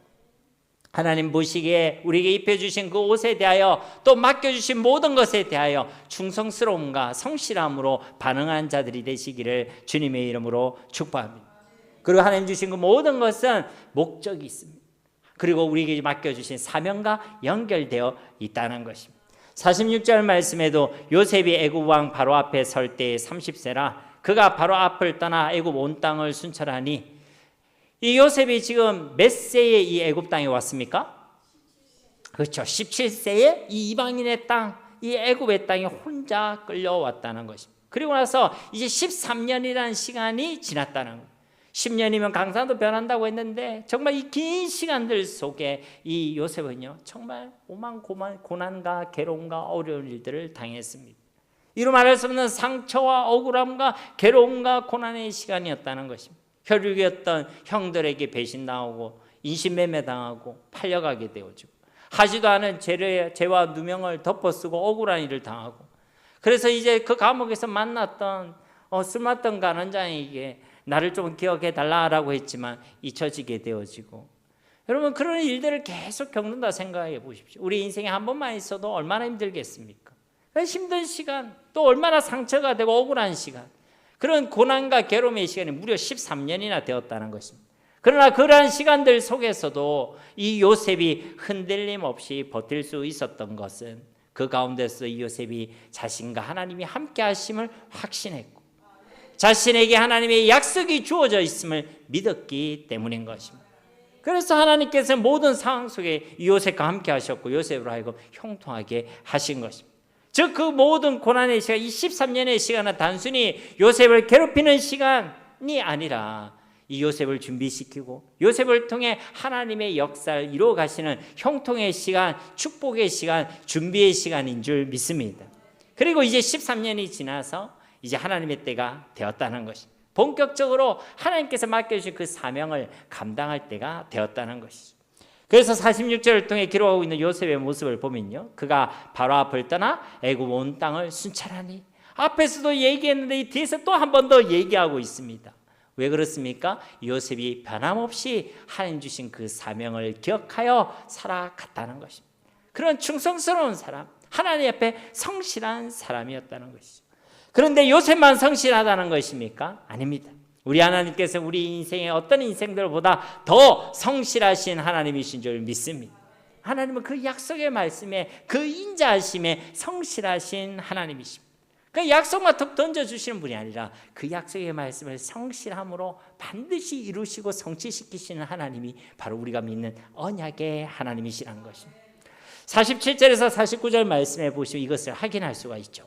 하나님 보시기에 우리에게 입혀주신 그 옷에 대하여 또 맡겨주신 모든 것에 대하여 충성스러움과 성실함으로 반응한 자들이 되시기를 주님의 이름으로 축복합니다. 그리고 하나님 주신 그 모든 것은 목적이 있습니다. 그리고 우리에게 맡겨주신 사명과 연결되어 있다는 것입니다. 46절 말씀에도 요셉이 애굽 왕 바로 앞에 설 때에 30세라 그가 바로 앞을 떠나 애굽 온 땅을 순찰하니, 이 요셉이 지금 몇 세에 이 애굽 땅에 왔습니까? 그렇죠. 17세에 이 이방인의 땅, 이 애굽의 땅에 혼자 끌려왔다는 것입니다. 그리고 나서 이제 13년이라는 시간이 지났다는 거예요. 10년이면 강산도 변한다고 했는데 정말 이 긴 시간들 속에 이 요셉은요 정말 오만 고난과 괴로움과 어려운 일들을 당했습니다. 이루 말할 수 없는 상처와 억울함과 괴로움과 고난의 시간이었다는 것입니다. 혈육이었던 형들에게 배신당하고 인신매매당하고 팔려가게 되어지고 하지도 않은 죄와 누명을 덮어쓰고 억울한 일을 당하고, 그래서 이제 그 감옥에서 만났던 술 맞던 간원장에게 나를 좀 기억해 달라라고 했지만 잊혀지게 되어지고, 여러분 그런 일들을 계속 겪는다 생각해 보십시오. 우리 인생에 한 번만 있어도 얼마나 힘들겠습니까? 힘든 시간, 또 얼마나 상처가 되고 억울한 시간, 그런 고난과 괴로움의 시간이 무려 13년이나 되었다는 것입니다. 그러나 그러한 시간들 속에서도 이 요셉이 흔들림 없이 버틸 수 있었던 것은 그 가운데서 이 요셉이 자신과 하나님이 함께 하심을 확신했고 자신에게 하나님의 약속이 주어져 있음을 믿었기 때문인 것입니다. 그래서 하나님께서 모든 상황 속에 이 요셉과 함께 하셨고 요셉으로 하여금 형통하게 하신 것입니다. 즉 그 모든 고난의 시간, 이 13년의 시간은 단순히 요셉을 괴롭히는 시간이 아니라 이 요셉을 준비시키고 요셉을 통해 하나님의 역사를 이루어 가시는 형통의 시간, 축복의 시간, 준비의 시간인 줄 믿습니다. 그리고 이제 13년이 지나서 이제 하나님의 때가 되었다는 것입니다. 본격적으로 하나님께서 맡겨주신 그 사명을 감당할 때가 되었다는 것이죠. 그래서 46절을 통해 기록하고 있는 요셉의 모습을 보면요, 그가 바로 앞을 떠나 애굽 온 땅을 순찰하니, 앞에서도 얘기했는데 이 뒤에서 또 한 번 더 얘기하고 있습니다. 왜 그렇습니까? 요셉이 변함없이 하나님 주신 그 사명을 기억하여 살아갔다는 것입니다. 그런 충성스러운 사람, 하나님 앞에 성실한 사람이었다는 것이죠. 그런데 요셉만 성실하다는 것입니까? 아닙니다. 우리 하나님께서 우리 인생의 어떤 인생들보다 더 성실하신 하나님이신 줄 믿습니다. 하나님은 그 약속의 말씀에, 그 인자하심에 성실하신 하나님이십니다. 그 약속만 툭 던져주시는 분이 아니라 그 약속의 말씀을 성실함으로 반드시 이루시고 성취시키시는 하나님이 바로 우리가 믿는 언약의 하나님이시라는 것입니다. 47절에서 49절 말씀해 보시면 이것을 확인할 수가 있죠.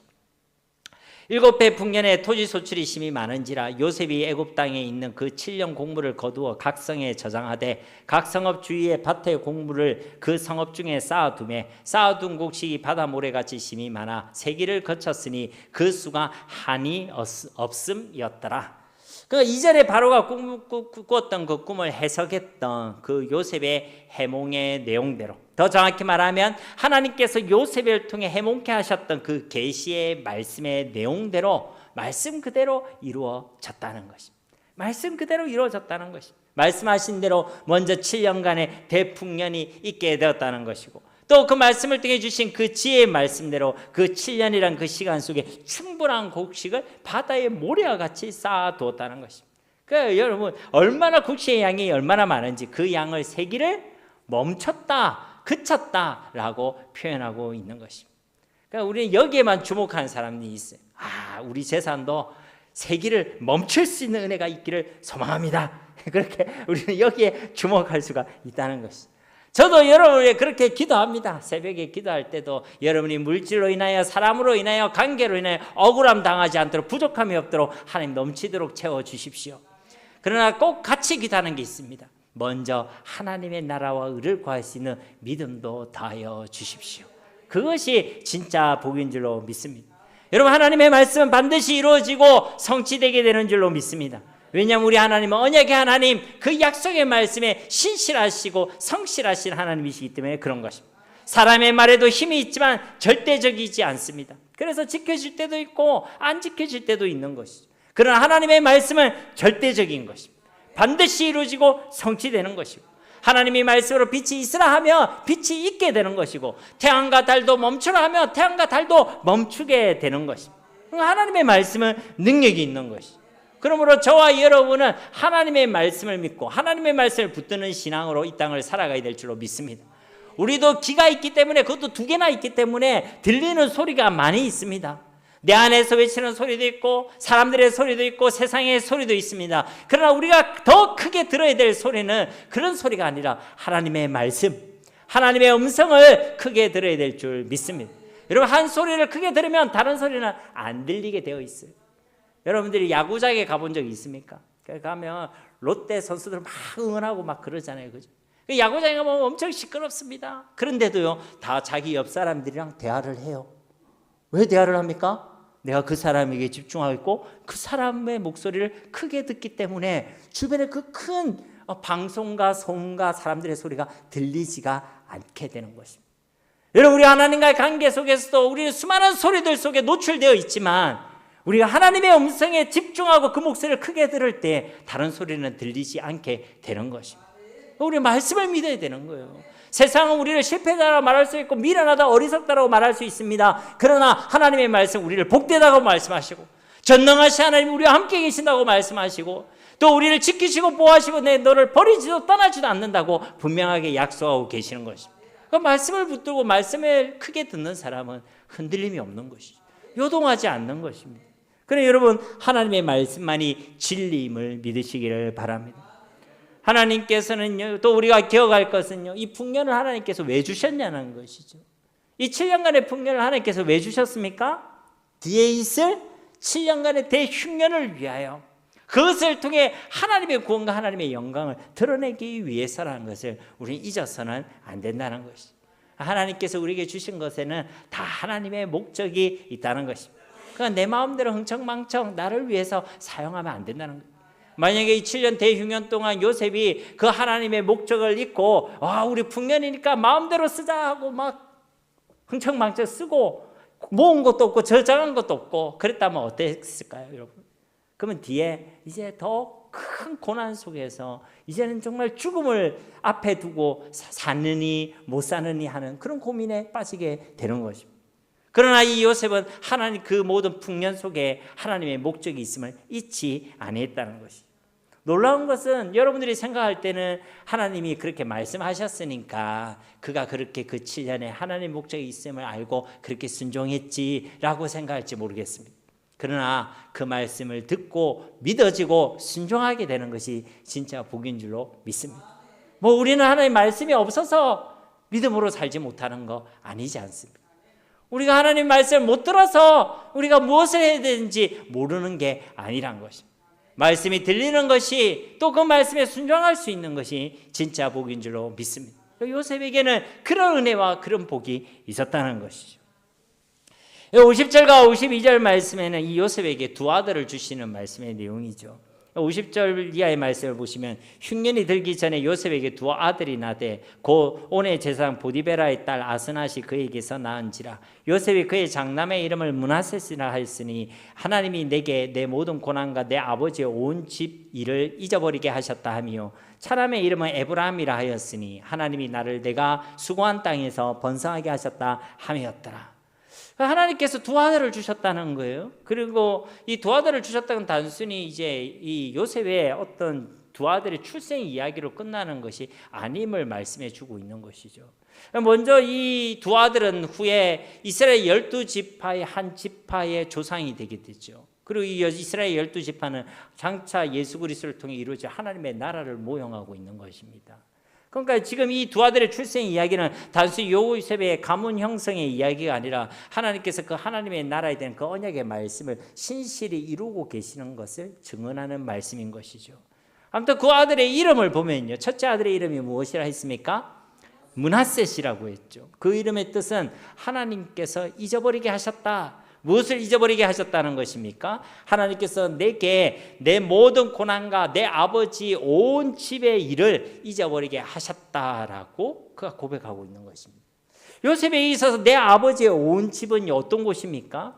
7배 풍년에 토지 소출이 심히 많은지라 요셉이 애굽 땅에 있는 그 7년 곡물을 거두어 각 성에 저장하되 각 성읍 주위에 밭의 곡물을 그 성읍 중에 쌓아두매 쌓아둔 곡식이 바다 모래같이 심히 많아 세기를 거쳤으니 그 수가 한이 없음이었더라. 그러니까 이전에 바로가 꾸었던 그 꿈을 해석했던 그 요셉의 해몽의 내용대로, 더 정확히 말하면 하나님께서 요셉을 통해 해몽케 하셨던 그 계시의 말씀의 내용대로 말씀 그대로 이루어졌다는 것입니다. 말씀 그대로 이루어졌다는 것입니다. 말씀하신 대로 먼저 7년간의 대풍년이 있게 되었다는 것이고, 또 그 말씀을 통해 주신 그 지혜의 말씀대로 그 7년이란 그 시간 속에 충분한 곡식을 바다의 모래와 같이 쌓아두었다는 것입니다. 그러니까 여러분 얼마나 곡식의 양이 얼마나 많은지 그 양을 세기를 멈췄다, 그쳤다라고 표현하고 있는 것입니다. 그러니까 우리는 여기에만 주목하는 사람이 있어요. 우리 재산도 세기를 멈출 수 있는 은혜가 있기를 소망합니다. 그렇게 우리는 여기에 주목할 수가 있다는 것입니다. 저도 여러분에게 그렇게 기도합니다. 새벽에 기도할 때도 여러분이 물질로 인하여, 사람으로 인하여, 관계로 인하여 억울함 당하지 않도록, 부족함이 없도록 하나님 넘치도록 채워주십시오. 그러나 꼭 같이 기도하는 게 있습니다. 먼저 하나님의 나라와 의를 구할 수 있는 믿음도 다하여 주십시오. 그것이 진짜 복인 줄로 믿습니다. 여러분 하나님의 말씀은 반드시 이루어지고 성취되게 되는 줄로 믿습니다. 왜냐하면 우리 하나님은 언약의 하나님, 그 약속의 말씀에 신실하시고 성실하신 하나님이시기 때문에 그런 것입니다. 사람의 말에도 힘이 있지만 절대적이지 않습니다. 그래서 지켜질 때도 있고 안 지켜질 때도 있는 것이죠. 그러나 하나님의 말씀은 절대적인 것입니다. 반드시 이루어지고 성취되는 것이고, 하나님이 말씀으로 빛이 있으라 하면 빛이 있게 되는 것이고, 태양과 달도 멈추라 하면 태양과 달도 멈추게 되는 것입니다. 하나님의 말씀은 능력이 있는 것이죠. 그러므로 저와 여러분은 하나님의 말씀을 믿고 하나님의 말씀을 붙드는 신앙으로 이 땅을 살아가야 될 줄로 믿습니다. 우리도 귀가 있기 때문에, 그것도 두 개나 있기 때문에 들리는 소리가 많이 있습니다. 내 안에서 외치는 소리도 있고 사람들의 소리도 있고 세상의 소리도 있습니다. 그러나 우리가 더 크게 들어야 될 소리는 그런 소리가 아니라 하나님의 말씀, 하나님의 음성을 크게 들어야 될 줄 믿습니다. 여러분, 한 소리를 크게 들으면 다른 소리는 안 들리게 되어 있어요. 여러분들이 야구장에 가본 적이 있습니까? 가면 롯데 선수들 막 응원하고 막 그러잖아요, 그죠? 야구장에 가면 엄청 시끄럽습니다. 그런데도요, 다 자기 옆 사람들이랑 대화를 해요. 왜 대화를 합니까? 내가 그 사람에게 집중하고 있고 그 사람의 목소리를 크게 듣기 때문에 주변에 그 큰 방송과 소음과 사람들의 소리가 들리지가 않게 되는 것입니다. 여러분, 우리 하나님과의 관계 속에서도 우리는 수많은 소리들 속에 노출되어 있지만 우리가 하나님의 음성에 집중하고 그 목소리를 크게 들을 때 다른 소리는 들리지 않게 되는 것입니다. 우리 말씀을 믿어야 되는 거예요. 세상은 우리를 실패자라고 말할 수 있고 미련하다, 어리석다라고 말할 수 있습니다. 그러나 하나님의 말씀, 우리를 복되다고 말씀하시고 전능하신 하나님 우리와 함께 계신다고 말씀하시고 또 우리를 지키시고 보호하시고 내 너를 버리지도 떠나지도 않는다고 분명하게 약속하고 계시는 것입니다. 그 말씀을 붙들고 말씀을 크게 듣는 사람은 흔들림이 없는 것이죠. 요동하지 않는 것입니다. 그러나 여러분, 하나님의 말씀만이 진리임을 믿으시기를 바랍니다. 하나님께서는요, 또 우리가 기억할 것은요, 이 풍년을 하나님께서 왜 주셨냐는 것이죠. 이 7년간의 풍년을 하나님께서 왜 주셨습니까? 뒤에 있을 7년간의 대흉년을 위하여, 그것을 통해 하나님의 구원과 하나님의 영광을 드러내기 위해서라는 것을 우리는 잊어서는 안 된다는 것이죠. 하나님께서 우리에게 주신 것에는 다 하나님의 목적이 있다는 것입니다. 그러니까 내 마음대로 흥청망청 나를 위해서 사용하면 안 된다는 거예요. 만약에 이 7년 대흉년 동안 요셉이 그 하나님의 목적을 잊고 우리 풍년이니까 마음대로 쓰자 하고 막 흥청망청 쓰고 모은 것도 없고 저장한 것도 없고 그랬다면 어땠을까요, 여러분? 그러면 뒤에 이제 더 큰 고난 속에서 이제는 정말 죽음을 앞에 두고 사느니 못 사느니 하는 그런 고민에 빠지게 되는 것입니다. 그러나 이 요셉은 하나님 그 모든 풍년 속에 하나님의 목적이 있음을 잊지 아니했다는 것이죠. 놀라운 것은 여러분들이 생각할 때는 하나님이 그렇게 말씀하셨으니까 그가 그렇게 그 7년에 하나님의 목적이 있음을 알고 그렇게 순종했지라고 생각할지 모르겠습니다. 그러나 그 말씀을 듣고 믿어지고 순종하게 되는 것이 진짜 복인 줄로 믿습니다. 우리는 하나님의 말씀이 없어서 믿음으로 살지 못하는 거 아니지 않습니까? 우리가 하나님 말씀을 못 들어서 우리가 무엇을 해야 되는지 모르는 게 아니란 것입니다. 말씀이 들리는 것이 또 그 말씀에 순종할 수 있는 것이 진짜 복인 줄로 믿습니다. 요셉에게는 그런 은혜와 그런 복이 있었다는 것이죠. 50절과 52절 말씀에는 이 요셉에게 두 아들을 주시는 말씀의 내용이죠. 50절 이하의 말씀을 보시면 흉년이 들기 전에 요셉에게 두 아들이 나되 곧 온의 제사장 보디베라의 딸 아스낫이 그에게서 낳은지라. 요셉이 그의 장남의 이름을 므낫세시라 하였으니 하나님이 내게 내 모든 고난과 내 아버지의 온 집 일을 잊어버리게 하셨다 하며 차람의 이름은 에브라임이라 하였으니 하나님이 나를 내가 수고한 땅에서 번성하게 하셨다 하였더라. 하나님께서 두 아들을 주셨다는 거예요. 그리고 이 두 아들을 주셨다는 단순히 이제 이 요셉의 어떤 두 아들의 출생 이야기로 끝나는 것이 아님을 말씀해 주고 있는 것이죠. 먼저 이 두 아들은 후에 이스라엘 12지파의 한 지파의 조상이 되게 되죠. 그리고 이 이스라엘 12지파는 장차 예수 그리스도를 통해 이루어질 하나님의 나라를 모형하고 있는 것입니다. 그러니까 지금 이 두 아들의 출생 이야기는 단순히 요셉의 가문 형성의 이야기가 아니라 하나님께서 그 하나님의 나라에 대한 그 언약의 말씀을 신실히 이루고 계시는 것을 증언하는 말씀인 것이죠. 아무튼 그 아들의 이름을 보면요, 첫째 아들의 이름이 무엇이라 했습니까? 므낫셋이라고 했죠. 그 이름의 뜻은 하나님께서 잊어버리게 하셨다. 무엇을 잊어버리게 하셨다는 것입니까? 하나님께서 내게 내 모든 고난과 내 아버지 온 집의 일을 잊어버리게 하셨다라고 그가 고백하고 있는 것입니다. 요셉에게 있어서 내 아버지의 온 집은 어떤 곳입니까?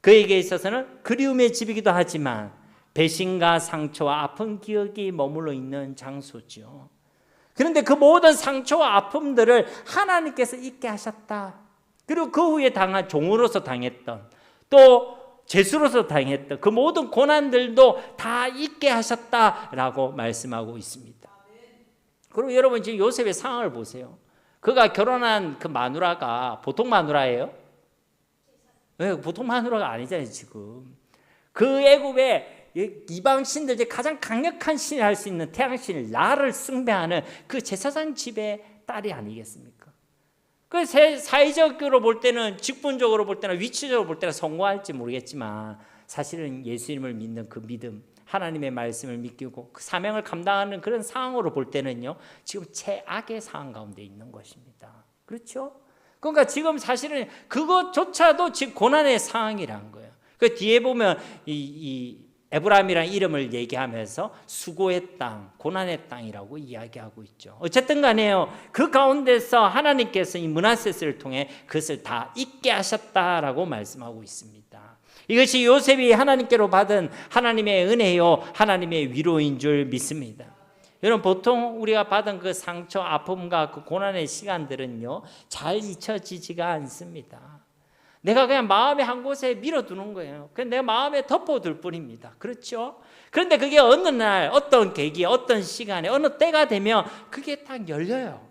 그에게 있어서는 그리움의 집이기도 하지만 배신과 상처와 아픈 기억이 머물러 있는 장소죠. 그런데 그 모든 상처와 아픔들을 하나님께서 잊게 하셨다. 그리고 그 후에 당한 종으로서 당했던, 또 죄수로서 당했던 그 모든 고난들도 다 잊게 하셨다라고 말씀하고 있습니다. 그리고 여러분 지금 요셉의 상황을 보세요. 그가 결혼한 그 마누라가 보통 마누라예요? 네, 보통 마누라가 아니잖아요. 지금 그 애굽의 이방 신들 중에 가장 강력한 신을 할 수 있는 태양신을 라를 숭배하는 그 제사장 집의 딸이 아니겠습니까? 그 사회적으로 볼 때는, 직분적으로 볼 때나 위치적으로 볼 때나 성공할지 모르겠지만 사실은 예수님을 믿는 그 믿음, 하나님의 말씀을 믿고 그 사명을 감당하는 그런 상황으로 볼 때는요, 지금 최악의 상황 가운데 있는 것입니다. 그렇죠? 그러니까 지금 사실은 그것조차도 지금 고난의 상황이란 거예요. 그 뒤에 보면 이 에브라임이라는 이름을 얘기하면서 수고의 땅, 고난의 땅이라고 이야기하고 있죠. 어쨌든 간에요, 그 가운데서 하나님께서 이 므낫세를 통해 그것을 다 잊게 하셨다라고 말씀하고 있습니다. 이것이 요셉이 하나님께로 받은 하나님의 은혜요, 하나님의 위로인 줄 믿습니다. 여러분, 보통 우리가 받은 그 상처, 아픔과 그 고난의 시간들은요, 잘 잊혀지지가 않습니다. 내가 그냥 마음의 한 곳에 밀어두는 거예요. 그냥 내가 마음에 덮어둘 뿐입니다. 그렇죠? 그런데 그게 어느 날, 어떤 계기에, 어떤 시간에, 어느 때가 되면 그게 딱 열려요.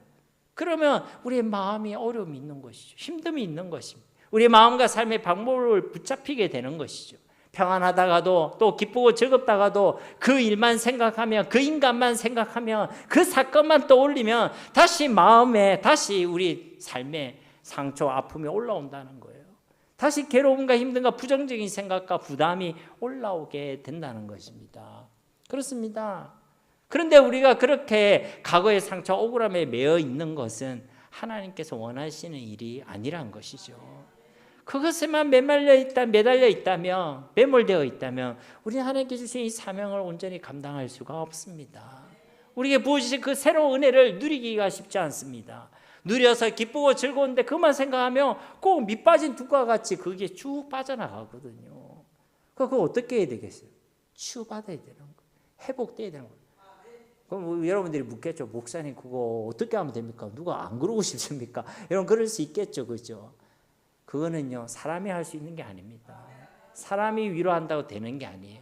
그러면 우리의 마음이 어려움이 있는 것이죠. 힘듦이 있는 것입니다. 우리의 마음과 삶의 방법을 붙잡히게 되는 것이죠. 평안하다가도, 또 기쁘고 즐겁다가도 그 일만 생각하면, 그 인간만 생각하면, 그 사건만 떠올리면 다시 마음에, 다시 우리 삶에 상처, 아픔이 올라온다는 거예요. 다시 괴로움과 힘듦과 부정적인 생각과 부담이 올라오게 된다는 것입니다. 그렇습니다. 그런데 우리가 그렇게 과거의 상처, 억울함에 매여 있는 것은 하나님께서 원하시는 일이 아니란 것이죠. 그것에만 매달려 있다면, 매몰되어 있다면 우리는 하나님께 주신 이 사명을 온전히 감당할 수가 없습니다. 우리에게 부어주신 그 새로운 은혜를 누리기가 쉽지 않습니다. 누려서 기쁘고 즐거운데 그만 생각하면 꼭 밑빠진 두과 같이 그게 쭉 빠져나가거든요. 그거 어떻게 해야 되겠어요? 치유받아야 되는 거예요. 회복돼야 되는 거예요. 그럼 여러분들이 묻겠죠. 목사님 그거 어떻게 하면 됩니까? 누가 안 그러고 싶습니까? 여러분 그럴 수 있겠죠. 그죠? 그거는요, 사람이 할 수 있는 게 아닙니다. 사람이 위로한다고 되는 게 아니에요.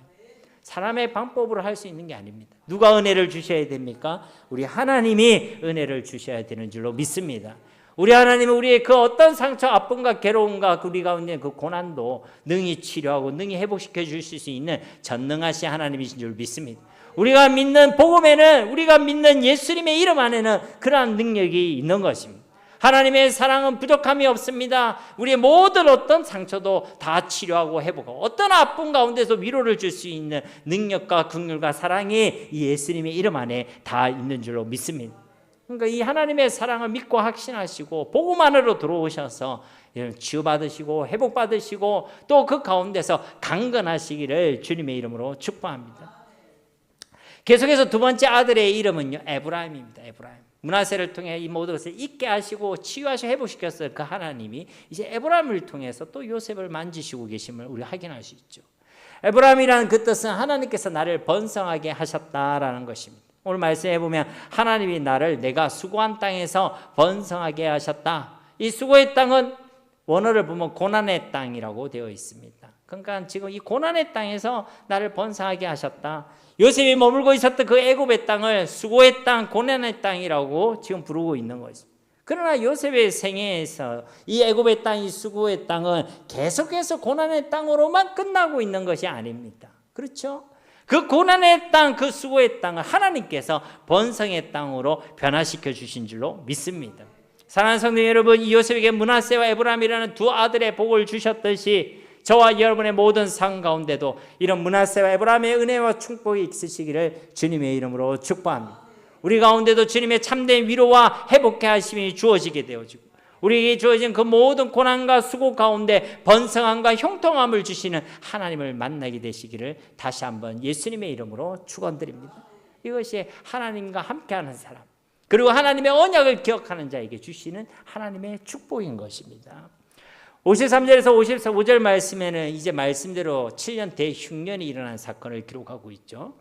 사람의 방법으로 할 수 있는 게 아닙니다. 누가 은혜를 주셔야 됩니까? 우리 하나님이 은혜를 주셔야 되는 줄로 믿습니다. 우리 하나님은 우리의 그 어떤 상처, 아픔과 괴로움과 우리 가운데 그 고난도 능히 치료하고 능히 회복시켜 주실 수 있는 전능하신 하나님이신 줄 믿습니다. 우리가 믿는 복음에는, 우리가 믿는 예수님의 이름 안에는 그러한 능력이 있는 것입니다. 하나님의 사랑은 부족함이 없습니다. 우리의 모든 어떤 상처도 다 치료하고 회복하고 어떤 아픔 가운데서 위로를 줄 수 있는 능력과 긍휼과 사랑이 이 예수님의 이름 안에 다 있는 줄로 믿습니다. 그러니까 이 하나님의 사랑을 믿고 확신하시고 복음 안으로 들어오셔서 치유받으시고 회복받으시고 또 그 가운데서 강건하시기를 주님의 이름으로 축복합니다. 계속해서 두 번째 아들의 이름은요, 에브라임입니다. 에브라임. 므낫세를 통해 이 모든 것을 잊게 하시고 치유하시고 회복시켰을 그 하나님이 이제 에브라임을 통해서 또 요셉을 만지시고 계심을 우리 확인할 수 있죠. 에브라임이라는 그 뜻은 하나님께서 나를 번성하게 하셨다라는 것입니다. 오늘 말씀해 보면 하나님이 나를 내가 수고한 땅에서 번성하게 하셨다. 이 수고의 땅은 원어를 보면 고난의 땅이라고 되어 있습니다. 그러니까 지금 이 고난의 땅에서 나를 번성하게 하셨다. 요셉이 머물고 있었던 그 애굽의 땅을 수고의 땅, 고난의 땅이라고 지금 부르고 있는 것입니다. 그러나 요셉의 생애에서 이 애굽의 땅, 이 수고의 땅은 계속해서 고난의 땅으로만 끝나고 있는 것이 아닙니다. 그렇죠? 그 고난의 땅, 그 수고의 땅을 하나님께서 번성의 땅으로 변화시켜 주신 줄로 믿습니다. 사랑하는 성도 여러분, 이 요셉에게 므낫세와 에브라임이라는 두 아들의 복을 주셨듯이 저와 여러분의 모든 삶 가운데도 이런 므낫세와 에브라임의 은혜와 축복이 있으시기를 주님의 이름으로 축복합니다. 우리 가운데도 주님의 참된 위로와 회복케 하심이 주어지게 되어지고 우리에게 주어진 그 모든 고난과 수고 가운데 번성함과 형통함을 주시는 하나님을 만나게 되시기를 다시 한번 예수님의 이름으로 축원드립니다. 이것이 하나님과 함께하는 사람, 그리고 하나님의 언약을 기억하는 자에게 주시는 하나님의 축복인 것입니다. 53절에서 55절 말씀에는 이제 말씀대로 7년 대흉년이 일어난 사건을 기록하고 있죠.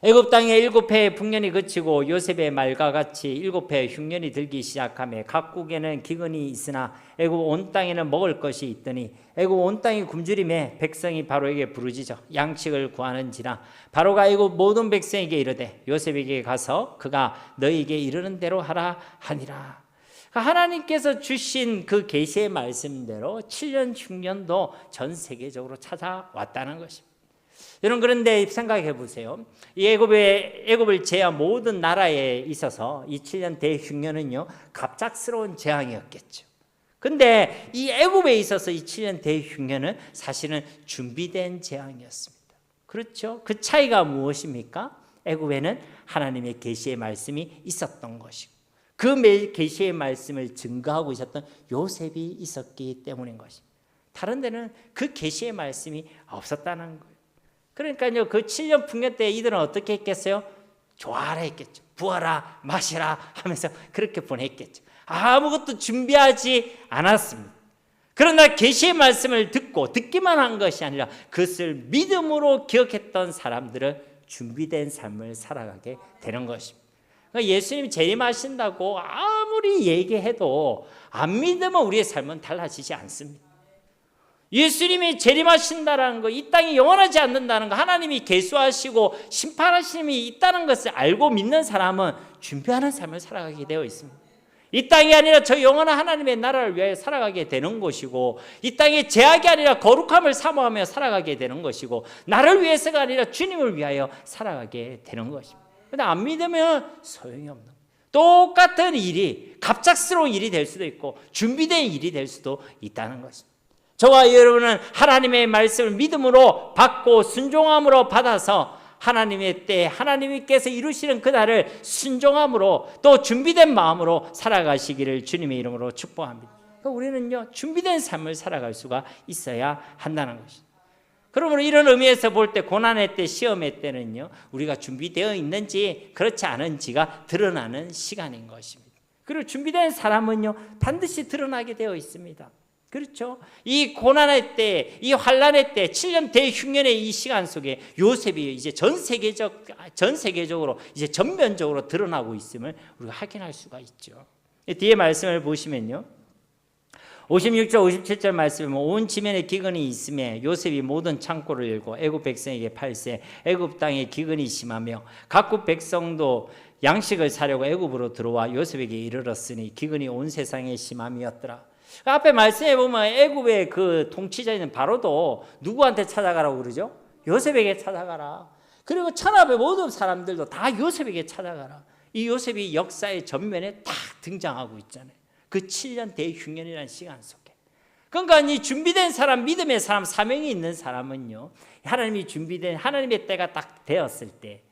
애굽 땅에 7해의 풍년이 그치고 요셉의 말과 같이 7해의 흉년이 들기 시작하며 각국에는 기근이 있으나 애굽 온 땅에는 먹을 것이 있더니 애굽 온 땅이 굶주림에 백성이 바로에게 부르짖어 양식을 구하는지라 바로가 애굽 모든 백성에게 이르되 요셉에게 가서 그가 너희에게 이르는 대로 하라 하니라. 하나님께서 주신 그 계시의 말씀대로 7년 흉년도 전 세계적으로 찾아왔다는 것입니다. 여러분, 그런데 생각해 보세요. 이 애굽을 제외한 모든 나라에 있어서 이 7년 대흉년은요 갑작스러운 재앙이었겠죠. 근데 이 애굽에 있어서 이 7년 대흉년은 사실은 준비된 재앙이었습니다. 그렇죠? 그 차이가 무엇입니까? 애굽에는 하나님의 계시의 말씀이 있었던 것이고 그 계시의 말씀을 증거하고 있었던 요셉이 있었기 때문인 것입니다. 다른 데는 그 계시의 말씀이 없었다는 거예요. 그러니까요, 그 7년 풍년 때 이들은 어떻게 했겠어요? 좋아라 했겠죠. 부어라 마시라 하면서 그렇게 보냈겠죠. 아무것도 준비하지 않았습니다. 그러나 계시의 말씀을 듣기만 한 것이 아니라 그것을 믿음으로 기억했던 사람들은 준비된 삶을 살아가게 되는 것입니다. 그러니까 예수님이 재림하신다고 아무리 얘기해도 안 믿으면 우리의 삶은 달라지지 않습니다. 예수님이 재림하신다는 거, 이 땅이 영원하지 않는다는 거, 하나님이 계수하시고 심판하심이 있다는 것을 알고 믿는 사람은 준비하는 삶을 살아가게 되어 있습니다. 이 땅이 아니라 저 영원한 하나님의 나라를 위하여 살아가게 되는 것이고, 이 땅의 제약이 아니라 거룩함을 사모하며 살아가게 되는 것이고, 나를 위해서가 아니라 주님을 위하여 살아가게 되는 것입니다. 그런데 안 믿으면 소용이 없는 거예요. 똑같은 일이 갑작스러운 일이 될 수도 있고 준비된 일이 될 수도 있다는 것입니다. 저와 여러분은 하나님의 말씀을 믿음으로 받고 순종함으로 받아서 하나님의 때에 하나님께서 이루시는 그날을 순종함으로 또 준비된 마음으로 살아가시기를 주님의 이름으로 축복합니다. 그러니까 우리는요 준비된 삶을 살아갈 수가 있어야 한다는 것입니다. 그러므로 이런 의미에서 볼 때 고난의 때, 시험의 때는요 우리가 준비되어 있는지 그렇지 않은지가 드러나는 시간인 것입니다. 그리고 준비된 사람은요 반드시 드러나게 되어 있습니다. 그렇죠? 이 고난의 때, 이 환란의 때, 7년 대흉년의 이 시간 속에 요셉이 이제 전 세계적으로 이제 전면적으로 드러나고 있음을 우리가 확인할 수가 있죠. 뒤에 말씀을 보시면요. 56절, 57절 말씀에 온 지면에 기근이 있음에 요셉이 모든 창고를 열고 애굽 백성에게 팔세 애굽 땅에 기근이 심하며 각국 백성도 양식을 사려고 애굽으로 들어와 요셉에게 이르렀으니 기근이 온 세상에 심함이었더라. 앞에 말씀해 보면 애굽의 그 통치자인 바로도 누구한테 찾아가라고 그러죠? 요셉에게 찾아가라. 그리고 천하의 모든 사람들도 다 요셉에게 찾아가라. 이 요셉이 역사의 전면에 딱 등장하고 있잖아요. 그 7년 대흉년이라는 시간 속에. 그러니까 이 준비된 사람, 믿음의 사람, 사명이 있는 사람은요 하나님이 준비된 하나님의 때가 딱 되었을 때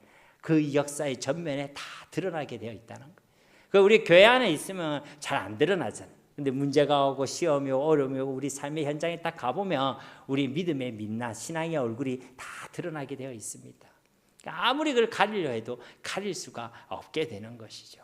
그 역사의 전면에 다 드러나게 되어 있다는 거예요. 그 우리 교회 안에 있으면 잘 안 드러나잖아요. 근데 문제가 오고 시험이 오고 어려움이 오고 우리 삶의 현장에 딱 가보면 우리 믿음의 민낯, 신앙의 얼굴이 다 드러나게 되어 있습니다. 그러니까 아무리 그걸 가리려 해도 가릴 수가 없게 되는 것이죠.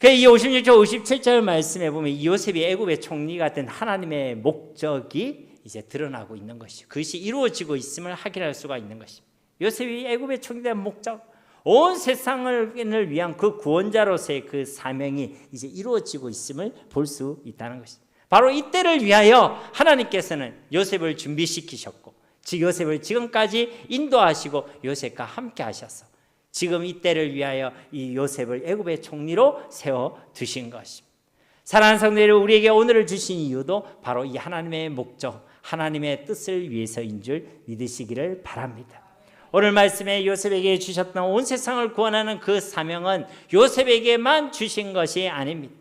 이 56절, 57절 말씀에 보면 이 요셉이 애굽의 총리가 된 하나님의 목적이 이제 드러나고 있는 것이죠. 그것이 이루어지고 있음을 확인할 수가 있는 것입니다. 요셉이 애굽의 총리된 목적, 온 세상을 위한 그 구원자로서의 그 사명이 이제 이루어지고 있음을 볼 수 있다는 것입니다. 바로 이때를 위하여 하나님께서는 요셉을 준비시키셨고 요셉을 지금까지 인도하시고 요셉과 함께 하셔서 지금 이때를 위하여 이 요셉을 애굽의 총리로 세워두신 것입니다. 사랑하는 성도들, 우리에게 오늘을 주신 이유도 바로 이 하나님의 목적, 하나님의 뜻을 위해서인 줄 믿으시기를 바랍니다. 오늘 말씀에 요셉에게 주셨던 온 세상을 구원하는 그 사명은 요셉에게만 주신 것이 아닙니다.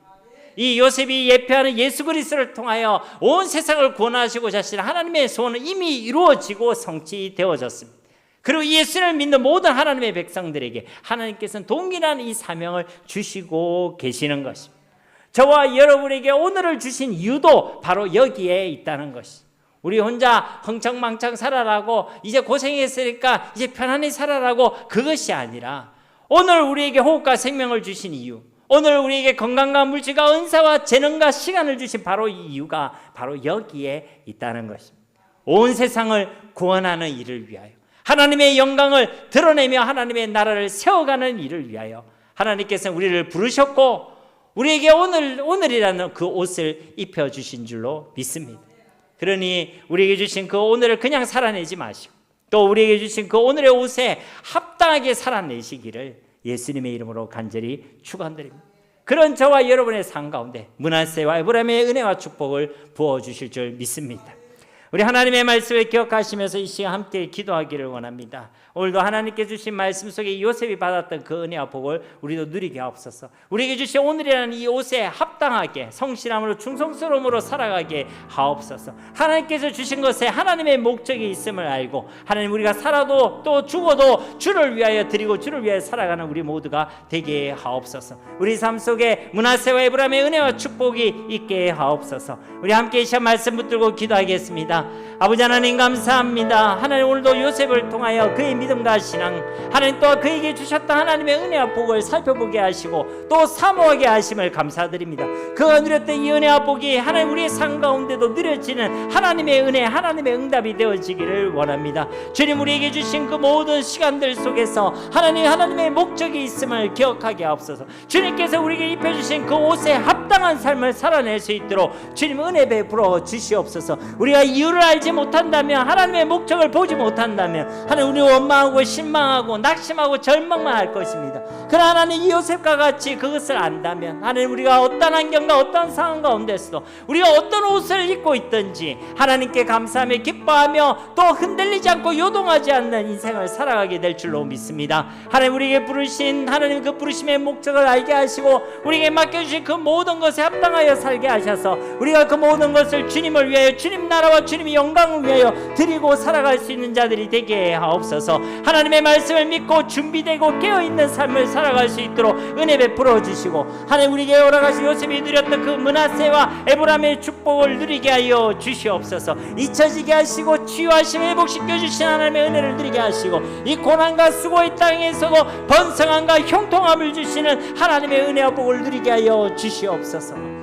이 요셉이 예표하는 예수 그리스도를 통하여 온 세상을 구원하시고자 하신 하나님의 소원은 이미 이루어지고 성취되어졌습니다. 그리고 예수를 믿는 모든 하나님의 백성들에게 하나님께서는 동일한 이 사명을 주시고 계시는 것입니다. 저와 여러분에게 오늘을 주신 이유도 바로 여기에 있다는 것입니다. 우리 혼자 흥청망청 살아라고 이제 고생했으니까 이제 편안히 살아라고 그것이 아니라 오늘 우리에게 호흡과 생명을 주신 이유, 오늘 우리에게 건강과 물질과 은사와 재능과 시간을 주신 바로 이 이유가 바로 여기에 있다는 것입니다. 온 세상을 구원하는 일을 위하여 하나님의 영광을 드러내며 하나님의 나라를 세워가는 일을 위하여 하나님께서는 우리를 부르셨고 우리에게 오늘이라는 그 옷을 입혀주신 줄로 믿습니다. 그러니 우리에게 주신 그 오늘을 그냥 살아내지 마시고 또 우리에게 주신 그 오늘의 옷에 합당하게 살아내시기를 예수님의 이름으로 간절히 축원드립니다. 그런 저와 여러분의 삶 가운데 므낫세와 에브라임의 은혜와 축복을 부어주실 줄 믿습니다. 우리 하나님의 말씀을 기억하시면서 이 시간 함께 기도하기를 원합니다. 오늘도 하나님께 주신 말씀 속에 요셉이 받았던 그 은혜와 복을 우리도 누리게 하옵소서. 우리에게 주신 오늘이라는 이 옷에 합당하게 성실함으로 충성스러움으로 살아가게 하옵소서. 하나님께서 주신 것에 하나님의 목적이 있음을 알고 하나님 우리가 살아도 또 죽어도 주를 위하여 드리고 주를 위하여 살아가는 우리 모두가 되게 하옵소서. 우리 삶 속에 므낫세와 에브라임의 은혜와 축복이 있게 하옵소서. 우리 함께 이 시간 말씀 붙들고 기도하겠습니다. 아버지 하나님 감사합니다. 하나님 오늘도 요셉을 통하여 그의 믿음과 신앙 하나님 또한 그에게 주셨던 하나님의 은혜와 복을 살펴보게 하시고 또 사모하게 하심을 감사드립니다. 그가 누렸던 이 은혜와 복이 하나님 우리의 삶 가운데도 누려지는 하나님의 은혜 하나님의 응답이 되어지기를 원합니다. 주님 우리에게 주신 그 모든 시간들 속에서 하나님의 목적이 있음을 기억하게 하옵소서. 주님께서 우리에게 입혀주신 그 옷에 합당한 삶을 살아낼 수 있도록 주님 은혜 베풀어 주시옵소서. 우리가 이유를 알지 못한다면 하나님의 목적을 보지 못한다면 하나님 우리 원망하고 실망하고 낙심하고 절망만 할 것입니다. 그러나 하나님 이 요셉과 같이 그것을 안다면 하나님 우리가 어떤 환경과 어떤 상황 가운데서도 우리가 어떤 옷을 입고 있든지 하나님께 감사하며 기뻐하며 또 흔들리지 않고 요동하지 않는 인생을 살아가게 될 줄로 믿습니다. 하나님 우리에게 부르신 하나님 그 부르심의 목적을 알게 하시고 우리에게 맡겨주신 그 모든 것에 합당하여 살게 하셔서 우리가 그 모든 것을 주님을 위하여 주님 나라와 주님의 영광을 위하여 드리고 살아갈 수 있는 자들이 되게 하옵소서. 하나님의 말씀을 믿고 준비되고 깨어있는 삶을 살아갈 수 있도록 은혜 베풀어 주시고 하나님 우리에게 허락하신 요셉이 누렸던 그 므낫세와 에브라임의 축복을 누리게 하여 주시옵소서. 잊혀지게 하시고 치유하시며 회복시켜 주신 하나님의 은혜를 누리게 하시고 이 고난과 수고의 땅에서도 번성함과 형통함을 주시는 하나님의 은혜와 복을 누리게 하여 주시옵소서.